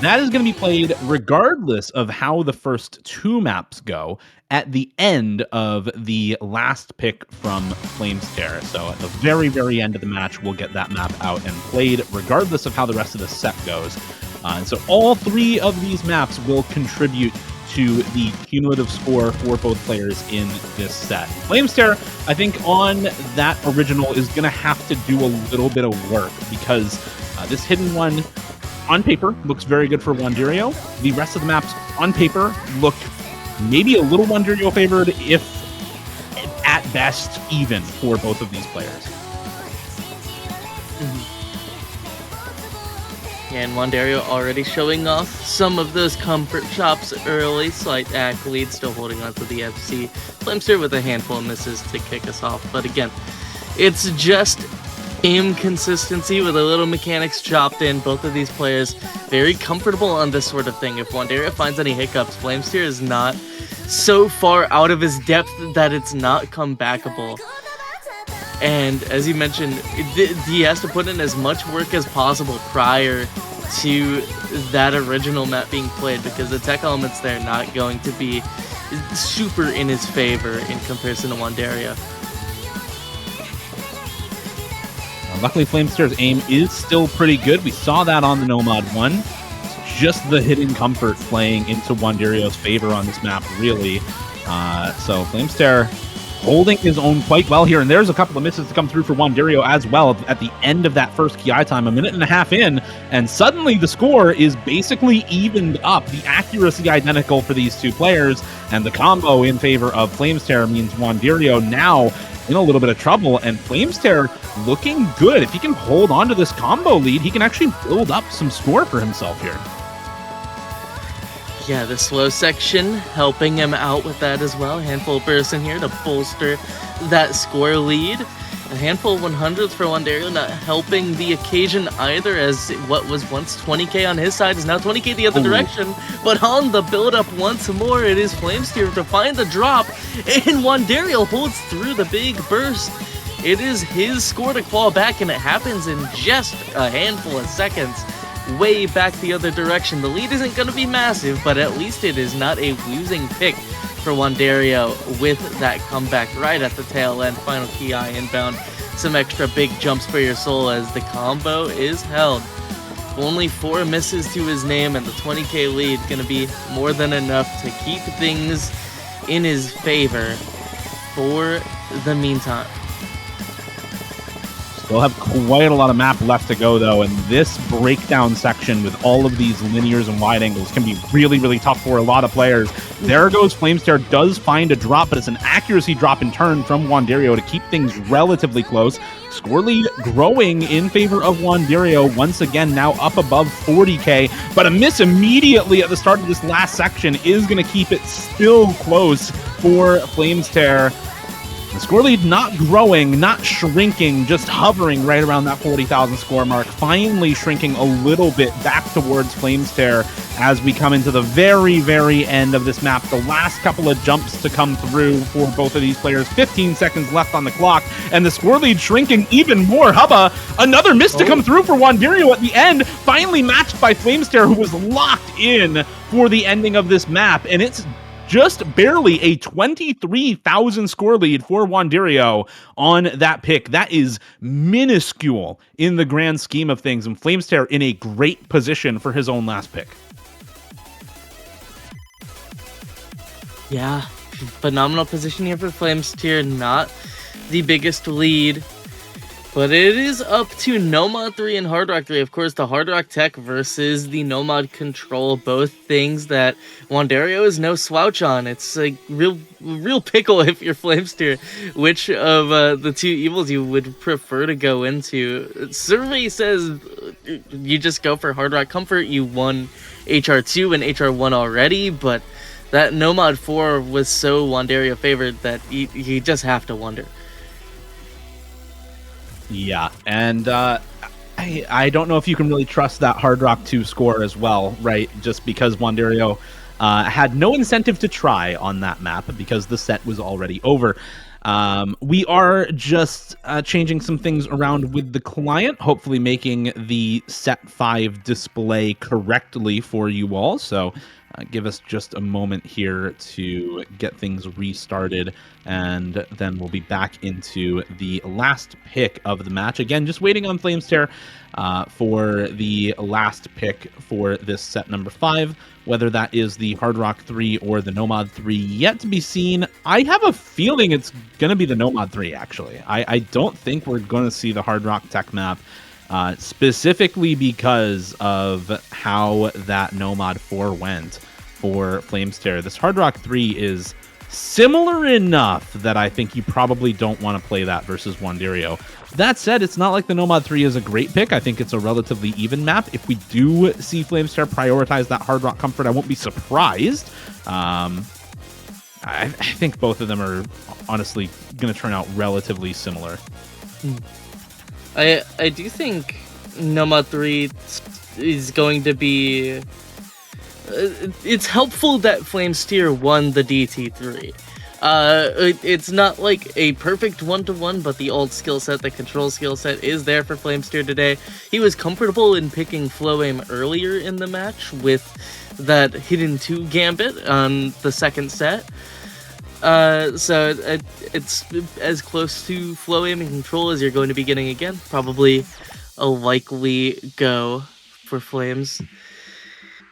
That is going to be played regardless of how the first 2 maps go at the end of the last pick from Flameztear. So at the very, very end of the match, we'll get that map out and played regardless of how the rest of the set goes. And so all 3 of these maps will contribute to the cumulative score for both players in this set. Flameztear, I think on that original is going to have to do a little bit of work because this hidden 1 on paper looks very good for Wanderio. The rest of the maps on paper look maybe a little Wanderio favored, if at best even, for both of these players. And Wanderio already showing off some of those comfort chops early. Slight act lead, still holding on to the FC. Flameztear with a handful of misses to kick us off. But again, it's just aim consistency with a little mechanics chopped in. Both of these players very comfortable on this sort of thing. If Wanderio finds any hiccups, Flameztear is not so far out of his depth that it's not comebackable. And as you mentioned, he has to put in as much work as possible prior to that original map being played, because the tech elements there are not going to be super in his favor in comparison to Wanderio. Luckily, Flameztear's aim is still pretty good. We saw that on the Nomad 1. Just the hidden comfort playing into Wanderio's favor on this map, really. So Flameztear holding his own quite well here, and there's a couple of misses to come through for Wanderio as well at the end of that first KI time, a minute and a half in, and suddenly the score is basically evened up. The accuracy identical for these two players, and the combo in favor of Flameztear means Wanderio now in a little bit of trouble, and Flameztear looking good. If he can hold on to this combo lead, he can actually build up some score for himself here. Yeah, the slow section helping him out with that as well. A handful of bursts in here to bolster that score lead. A handful of 100s for Wanderio, not helping the occasion either, as what was once 20k on his side is now 20k the other direction. But on the build-up once more, it is Flameztear to find the drop, and Wanderio holds through the big burst. It is his score to claw back, and it happens in just a handful of seconds. Way back the other direction. The lead isn't going to be massive, but at least it is not a losing pick for Wanderio with that comeback right at the tail end. Final KI inbound. Some extra big jumps for your soul as the combo is held. Only 4 misses to his name, and the 20k lead going to be more than enough to keep things in his favor for the meantime. They'll have quite a lot of map left to go, though, and this breakdown section with all of these linears and wide angles can be really, really tough for a lot of players. There goes Flameztear, does find a drop, but it's an accuracy drop in turn from Wanderio to keep things relatively close. Score lead growing in favor of Wanderio, once again now up above 40k, but a miss immediately at the start of this last section is going to keep it still close for Flameztear. The score lead not growing, not shrinking, just hovering right around that 40,000 score mark, finally shrinking a little bit back towards Flameztear as we come into the very, very end of this map. The last couple of jumps to come through for both of these players. 15 seconds left on the clock, and the score lead shrinking even more. Hubba, another miss to come through for Wanderio at the end, finally matched by Flameztear, who was locked in for the ending of this map, and it's just barely a 23,000 score lead for Wanderio on that pick. That is minuscule in the grand scheme of things, and Flameztear in a great position for his own last pick. Yeah, phenomenal position here for Flameztear. Not the biggest lead, but it is up to Nomad 3 and Hard Rock 3. Of course, the Hard Rock tech versus the Nomad control, both things that Wanderio is no slouch on. It's a real pickle if you're Flameztear, which of the two evils you would prefer to go into. Survey says you just go for Hard Rock Comfort. You won HR2 and HR1 already, but that Nomad 4 was so Wanderio favored that you just have to wonder. Yeah, and I don't know if you can really trust that Hard Rock 2 score as well, right? Just because Wanderio had no incentive to try on that map because the set was already over. We are just changing some things around with the client, hopefully making the set 5 display correctly for you all. So give us just a moment here to get things restarted, and then we'll be back into the last pick of the match. Again, just waiting on Flameztear for the last pick for this set number 5. Whether that is the Hard Rock 3 or the Nomad 3, yet to be seen. I have a feeling it's going to be the Nomad 3, actually. I don't think we're going to see the Hard Rock tech map, specifically because of how that Nomad 4 went for Flameztear. This Hard Rock 3 is similar enough that I think you probably don't want to play that versus Wanderio. That said, it's not like the Nomad 3 is a great pick. I think it's a relatively even map. If we do see Flameztear prioritize that Hard Rock Comfort, I won't be surprised. I think both of them are honestly going to turn out relatively similar. I do think Nomad 3 is going to be... it's helpful that Flameztear won the DT3. It's not like a perfect one-to-one, but the old skill set, the control skill set, is there for Flameztear today. He was comfortable in picking Flow Aim earlier in the match with that hidden 2 gambit on the second set. It's as close to flow aim and control as you're going to be getting again. Probably a likely go for Flames.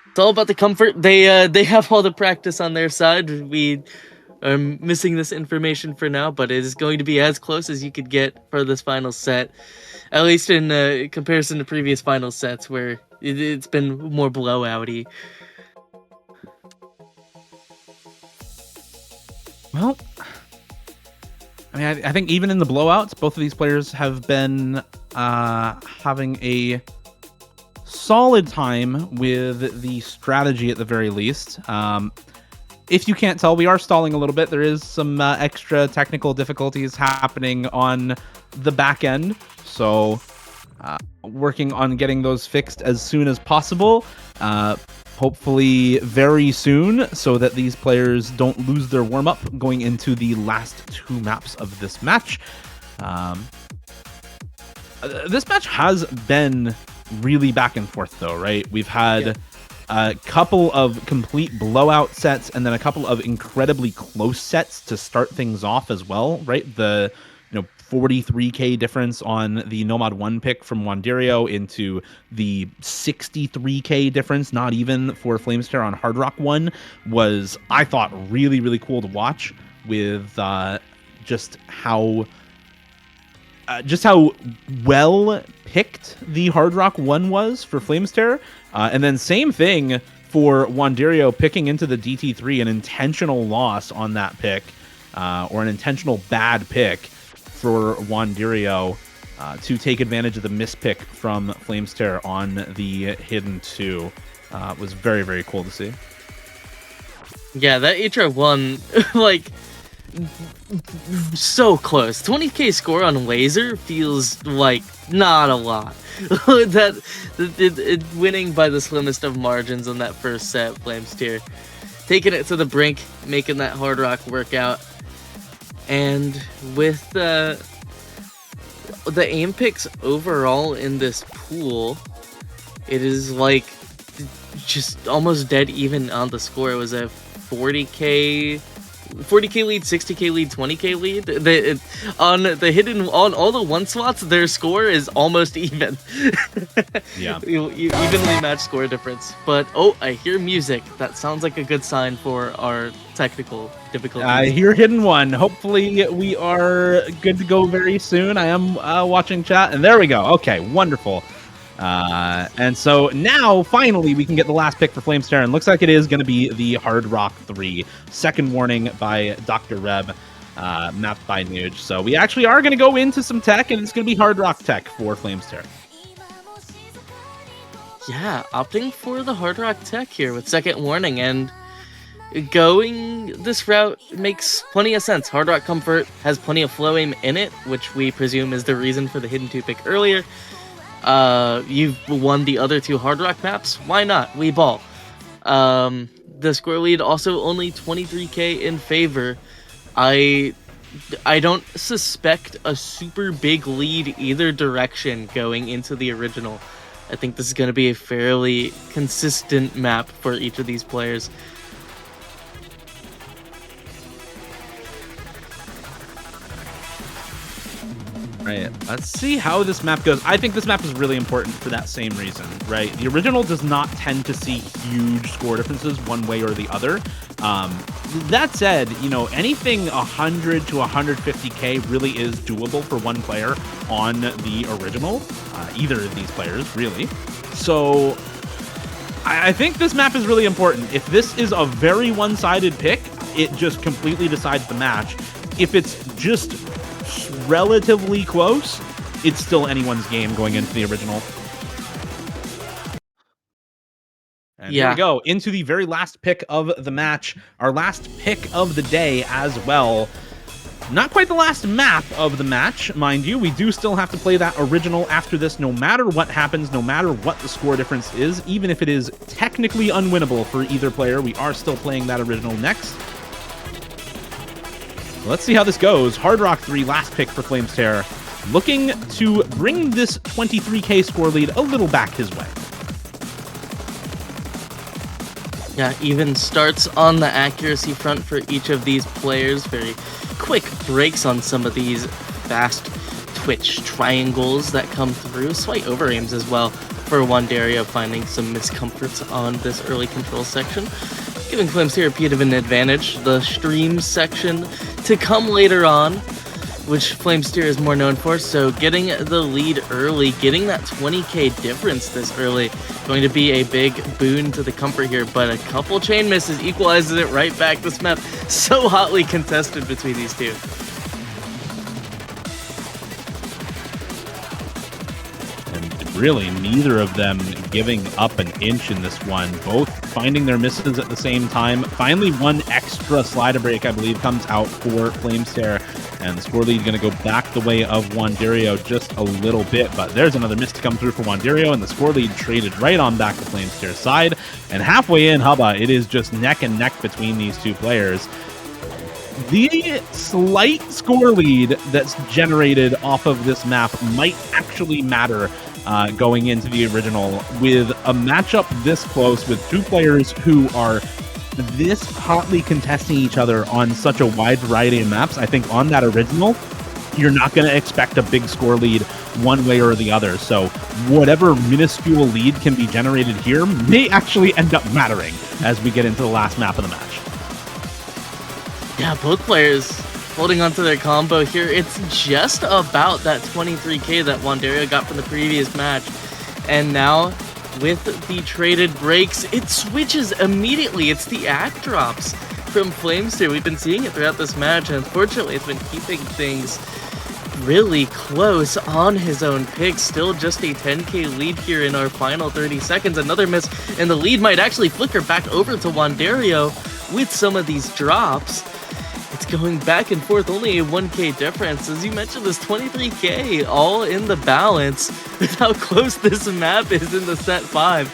It's all about the comfort. They have all the practice on their side. We are missing this information for now, but it is going to be as close as you could get for this final set, at least in comparison to previous final sets where it's been more blowouty. Well, I mean, I think even in the blowouts, both of these players have been having a solid time with the strategy at the very least. If you can't tell, we are stalling a little bit. There is some extra technical difficulties happening on the back end. So working on getting those fixed as soon as possible. Hopefully very soon, so that these players don't lose their warm-up going into the last two maps of this match. This match has been really back and forth, though, right? We've had a couple of complete blowout sets and then a couple of incredibly close sets to start things off as well, right? The 43k difference on the Nomad 1 pick from Wanderio into the 63k difference, not even for Flameztear on Hard Rock 1, was, I thought, really, really cool to watch with just how well picked the Hard Rock 1 was for Flameztear. And then same thing for Wanderio picking into the DT3, an intentional loss on that pick, or an intentional bad pick for Wanderio to take advantage of the mispick from Flameztear on the Hidden 2. Was very, very cool to see. Yeah, that HR1, like, so close. 20k score on Lazer feels like not a lot. Winning by the slimmest of margins on that first set, Flameztear taking it to the brink, making that Hard Rock work out. And with the aim picks overall in this pool, it is like just almost dead even on the score. It was a 40k lead, 60k lead, 20k lead. On the hidden, on all the one slots, their score is almost even. Yeah, evenly matched score difference. But oh, I hear music. That sounds like a good sign for our technical difficulties. I hear Hidden 1. Hopefully we are good to go very soon. I am watching chat, and there we go. Okay, wonderful. And so now, finally, we can get the last pick for Flameztear, and looks like it is going to be the Hard Rock 3. Second warning by Dr. Reb, mapped by Nuge. So we actually are going to go into some tech, and it's going to be Hard Rock tech for Flameztear. Yeah, opting for the Hard Rock tech here with second warning, and going this route makes plenty of sense. Hard Rock Comfort has plenty of flow aim in it, which we presume is the reason for the Hidden 2 pick earlier. You've won the other two Hard Rock maps. Why not? We ball. The score lead also only 23k in favor. I don't suspect a super big lead either direction going into the original. I think this is going to be a fairly consistent map for each of these players. Right, let's see how this map goes. I think this map is really important for that same reason, right? The original does not tend to see huge score differences one way or the other. That said, anything 100 to 150k really is doable for one player on the original, either of these players, really. So I think this map is really important. If this is a very one-sided pick, it just completely decides the match. If it's just relatively close, it's still anyone's game going into the original. And here we go into the very last pick of the match, our last pick of the day as well. Not quite the last map of the match, mind you. We do still have to play that original after this, no matter what happens, no matter what the score difference is. Even if it is technically unwinnable for either player, we are still playing that original next. Let's see how this goes. Hard Rock 3, last pick for Flameztear, looking to bring this 23k score lead a little back his way. Yeah, even starts on the accuracy front for each of these players. Very quick breaks on some of these fast twitch triangles that come through. Slight over aims as well for Wanderio, finding some miscomforts on this early control section, giving Flameztear a bit of an advantage. The stream section to come later on, which Flameztear is more known for, so getting the lead early, getting that 20k difference this early, going to be a big boon to the comfort here, but a couple chain misses equalizes it right back. This map so hotly contested between these two. Really, neither of them giving up an inch in this one, both finding their misses at the same time. Finally, one extra slider break, I believe, comes out for Flameztear, and the score lead going to go back the way of Wanderio just a little bit, but there's another miss to come through for Wanderio, and the score lead traded right on back to Flameztear's side, and halfway in Hubba, it is just neck and neck between these two players. The slight score lead that's generated off of this map might actually matter going into the original, with a matchup this close with two players who are this hotly contesting each other on such a wide variety of maps. I think on that original, you're not going to expect a big score lead one way or the other. So whatever minuscule lead can be generated here may actually end up mattering as we get into the last map of the match. Yeah, both players holding on to their combo here. It's just about that 23k that Wanderio got from the previous match. And now, with the traded breaks, it switches immediately. It's the act drops from Flameztear. We've been seeing it throughout this match, and unfortunately, it's been keeping things really close on his own pick. Still just a 10k lead here in our final 30 seconds. Another miss, and the lead might actually flicker back over to Wanderio with some of these drops. It's going back and forth, only a 1k difference. As you mentioned, this 23k all in the balance with how close this map is in the set 5.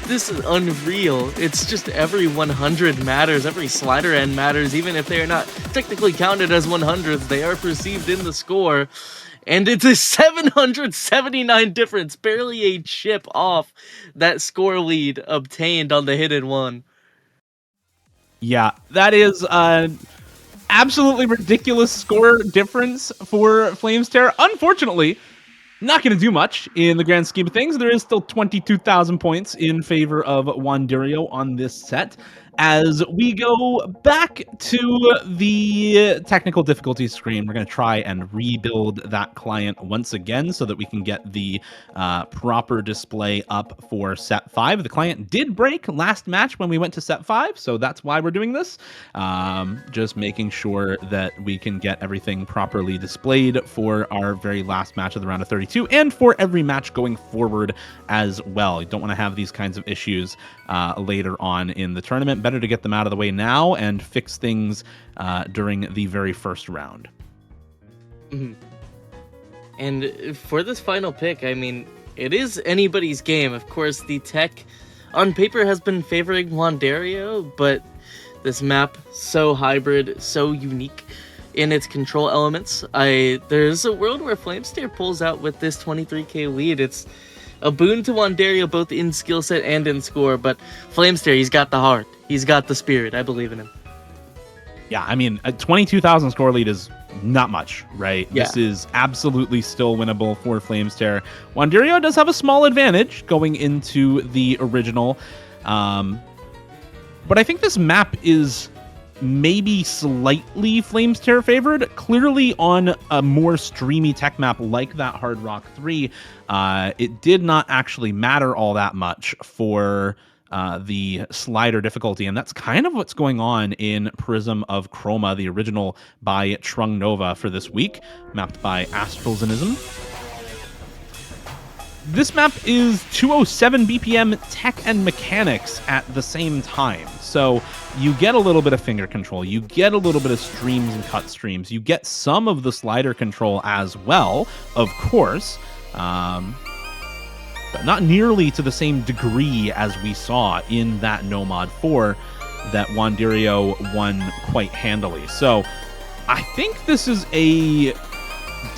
This is unreal. It's just every 100 matters, every slider end matters, even if they are not technically counted as 100s, they are perceived in the score. And it's a 779 difference, barely a chip off that score lead obtained on the hidden one. Yeah, that is an absolutely ridiculous score difference for Flameztear. Unfortunately, not going to do much in the grand scheme of things. There is still 22,000 points in favor of Wanderio on this set. As we go back to the technical difficulty screen, we're going to try and rebuild that client once again so that we can get the proper display up for set 5. The client did break last match when we went to set 5, so that's why we're doing this. Just making sure that we can get everything properly displayed for our very last match of the round of 32 and for every match going forward as well. You don't want to have these kinds of issues later on in the tournament. Better to get them out of the way now and fix things during the very first round. Mm-hmm. And for this final pick, I mean, it is anybody's game. Of course, the tech on paper has been favoring Wanderio, but this map, so hybrid, so unique in its control elements. There's a world where Flameztear pulls out with this 23k lead. It's a boon to Wanderio both in skill set and in score, but Flameztear, he's got the heart. He's got the spirit. I believe in him. Yeah, I mean, a 22,000 score lead is not much, right? Yeah. This is absolutely still winnable for Flameztear. Wanderio does have a small advantage going into the original, but I think this map is maybe slightly Flameztear favored. Clearly on a more streamy tech map like that Hard Rock 3, it did not actually matter all that much for the slider difficulty, and that's kind of what's going on in Prism of Chroma, the original by Trung Nova for this week, mapped by Astral Zynism. This map is 207 BPM tech and mechanics at the same time. So you get a little bit of finger control, you get a little bit of streams and cut streams, you get some of the slider control as well, of course, but not nearly to the same degree as we saw in that No Mod 4 that Wanderio won quite handily. So I think this is a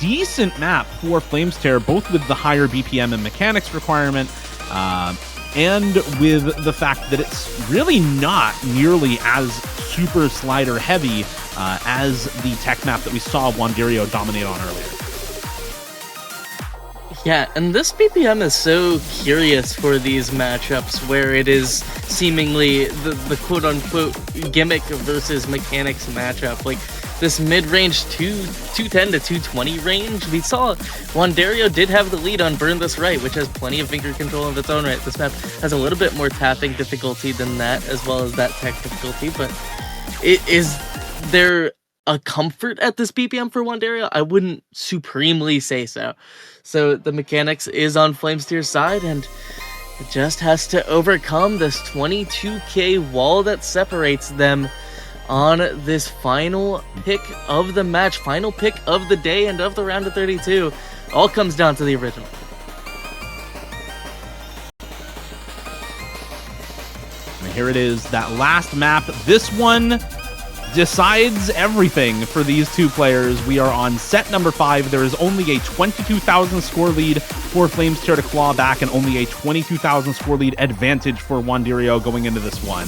decent map for Flameztear, both with the higher BPM and mechanics requirement. and with the fact that it's really not nearly as super slider heavy as the tech map that we saw Wanderio dominate on earlier. Yeah, and this BPM is so curious for these matchups where it is seemingly the quote-unquote gimmick versus mechanics matchup. Like, this mid-range 210 to 220 range, we saw Wanderio did have the lead on Burn This Right, which has plenty of finger control of its own right. This map has a little bit more tapping difficulty than that, as well as that tech difficulty, but is there a comfort at this BPM for Wanderio? I wouldn't supremely say so. So the mechanics is on Flameztear's side, and it just has to overcome this 22k wall that separates them on this final pick of the match, final pick of the day and of the round of 32. All comes down to the original. And here it is, that last map. This one decides everything for these two players. We are on set number 5. There is only a 22,000 score lead for Flameztear to claw back, and only a 22,000 score lead advantage for Wanderio going into this one.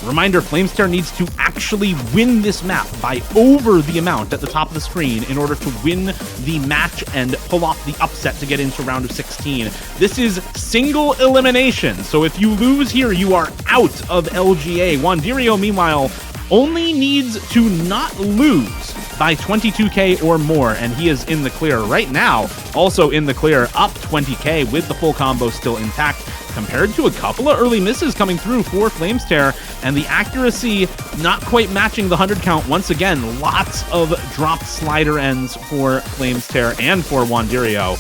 Reminder, Flameztear needs to actually win this map by over the amount at the top of the screen in order to win the match and pull off the upset to get into round of 16. This is single elimination, so if you lose here, you are out of LGA. Wanderio, meanwhile, only needs to not lose by 22k or more, and he is in the clear right now. Also in the clear, up 20k with the full combo still intact, compared to a couple of early misses coming through for Flameztear, and the accuracy not quite matching the 100 count. Once again, lots of dropped slider ends for Flameztear and for Wanderio.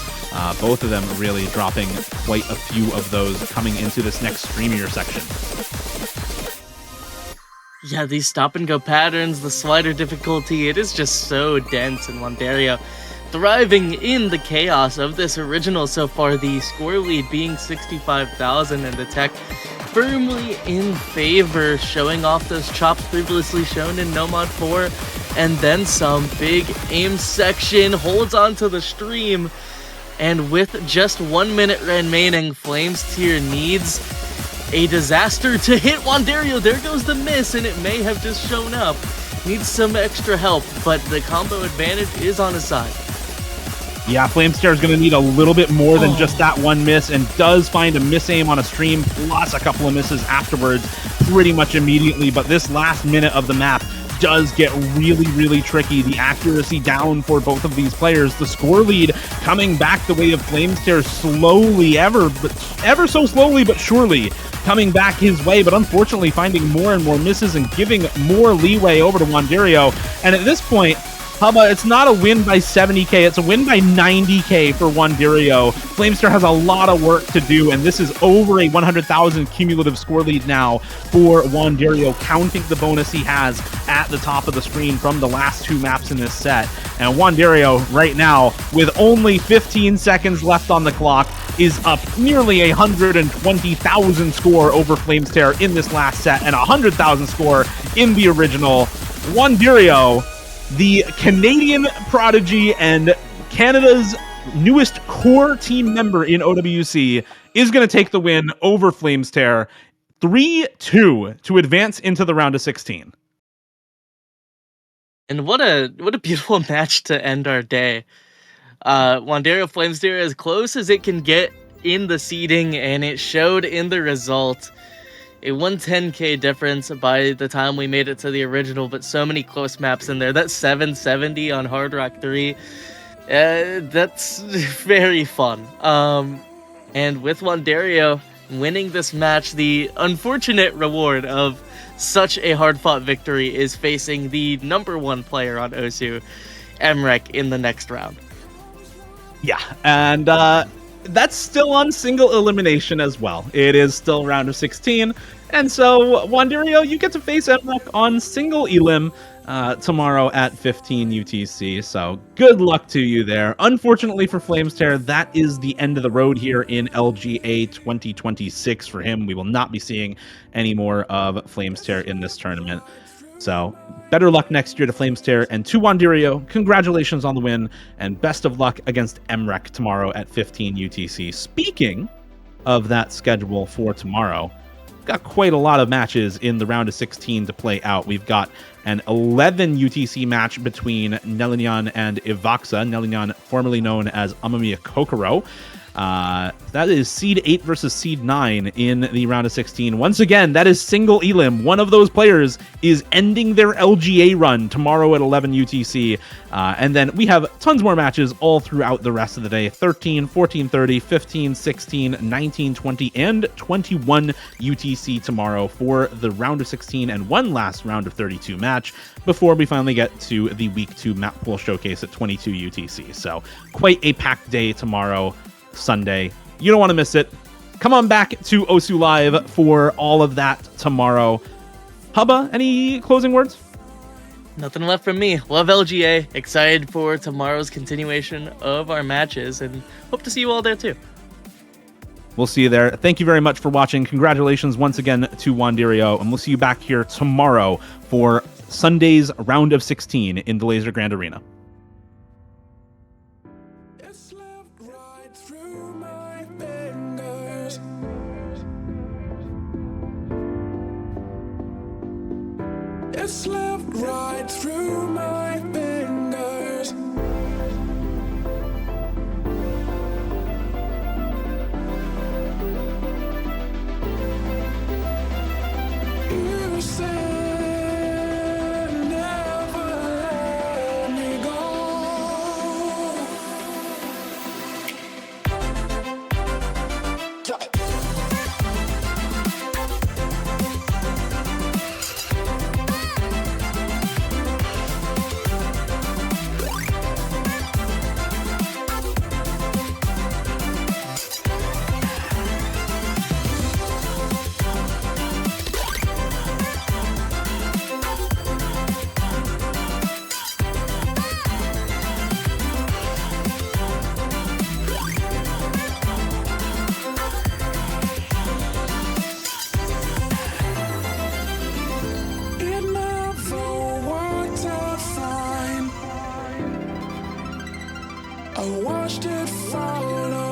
Both of them really dropping quite a few of those coming into this next streamier section. Yeah, these stop-and-go patterns, the slider difficulty, it is just so dense, and Wanderio thriving in the chaos of this original so far, the score lead being 65,000 and the tech firmly in favor, showing off those chops previously shown in No Mod 4, and then some. Big aim section, holds onto the stream, and with just 1 minute remaining, Flameztear needs a disaster to hit Wanderio. There goes the miss, and it may have just shown up. Needs some extra help, but the combo advantage is on his side. Yeah, Flameztear is going to need a little bit more than just that one miss, and does find a miss aim on a stream, plus a couple of misses afterwards pretty much immediately. But this last minute of the map does get really, really tricky. The accuracy down for both of these players. The score lead coming back the way of Flameztear slowly, ever so slowly but surely coming back his way, but unfortunately finding more and more misses and giving more leeway over to Wanderio. And at this point, Hubba, it's not a win by 70k, it's a win by 90k for Wanderio. Flameztear has a lot of work to do, and this is over a 100,000 cumulative score lead now for Wanderio, counting the bonus he has at the top of the screen from the last two maps in this set. And Wanderio, right now, with only 15 seconds left on the clock, is up nearly 120,000 score over Flameztear in this last set, and 100,000 score in the original. Wanderio, the Canadian prodigy and Canada's newest core team member in OWC, is going to take the win over Flameztear 3-2 to advance into the round of 16. And what a beautiful match to end our day. Wanderio Flameztear as close as it can get in the seeding, and it showed in the result. A 110k difference by the time we made it to the original, but so many close maps in there. That 770 on Hard Rock 3, that's very fun. And with Wanderio winning this match, the unfortunate reward of such a hard-fought victory is facing the #1 player on Osu, Emrek, in the next round. Yeah, and that's still on single elimination as well. It is still round of 16, and so Wanderio, you get to face Emrek on single elim tomorrow at 15 UTC, so good luck to you there. Unfortunately for Flameztear, that is the end of the road here in LGA 2026 for him. We will not be seeing any more of Flameztear in this tournament. So, better luck next year to Flameztear, and to Wanderio, congratulations on the win, and best of luck against Emrek tomorrow at 15 UTC. Speaking of that schedule for tomorrow. We've got quite a lot of matches in the round of 16 to play out. We've got an 11 UTC match between Nelinyan and Ivaxa. Nelinyan, formerly known as Amamiya Kokoro. That is Seed 8 versus Seed 9 in the round of 16. Once again, that is single Elim. One of those players is ending their LGA run tomorrow at 11 UTC. And then we have tons more matches all throughout the rest of the day. 13, 14, 30, 15, 16, 19, 20, and 21 UTC tomorrow for the round of 16 and one last round of 32 match before we finally get to the week 2 map pool showcase at 22 UTC. So quite a packed day tomorrow, Sunday. You don't want to miss it. Come on back to Osu Live for all of that tomorrow. Hubba, any closing words? Nothing left from me. Love LGA. Excited for tomorrow's continuation of our matches, and hope to see you all there too. We'll see you there. Thank you very much for watching. Congratulations once again to Wanderio, and we'll see you back here tomorrow for Sunday's round of 16 in the Lazer Grand Arena. It slipped right through my fingers. You said never let me go. I watched it fall.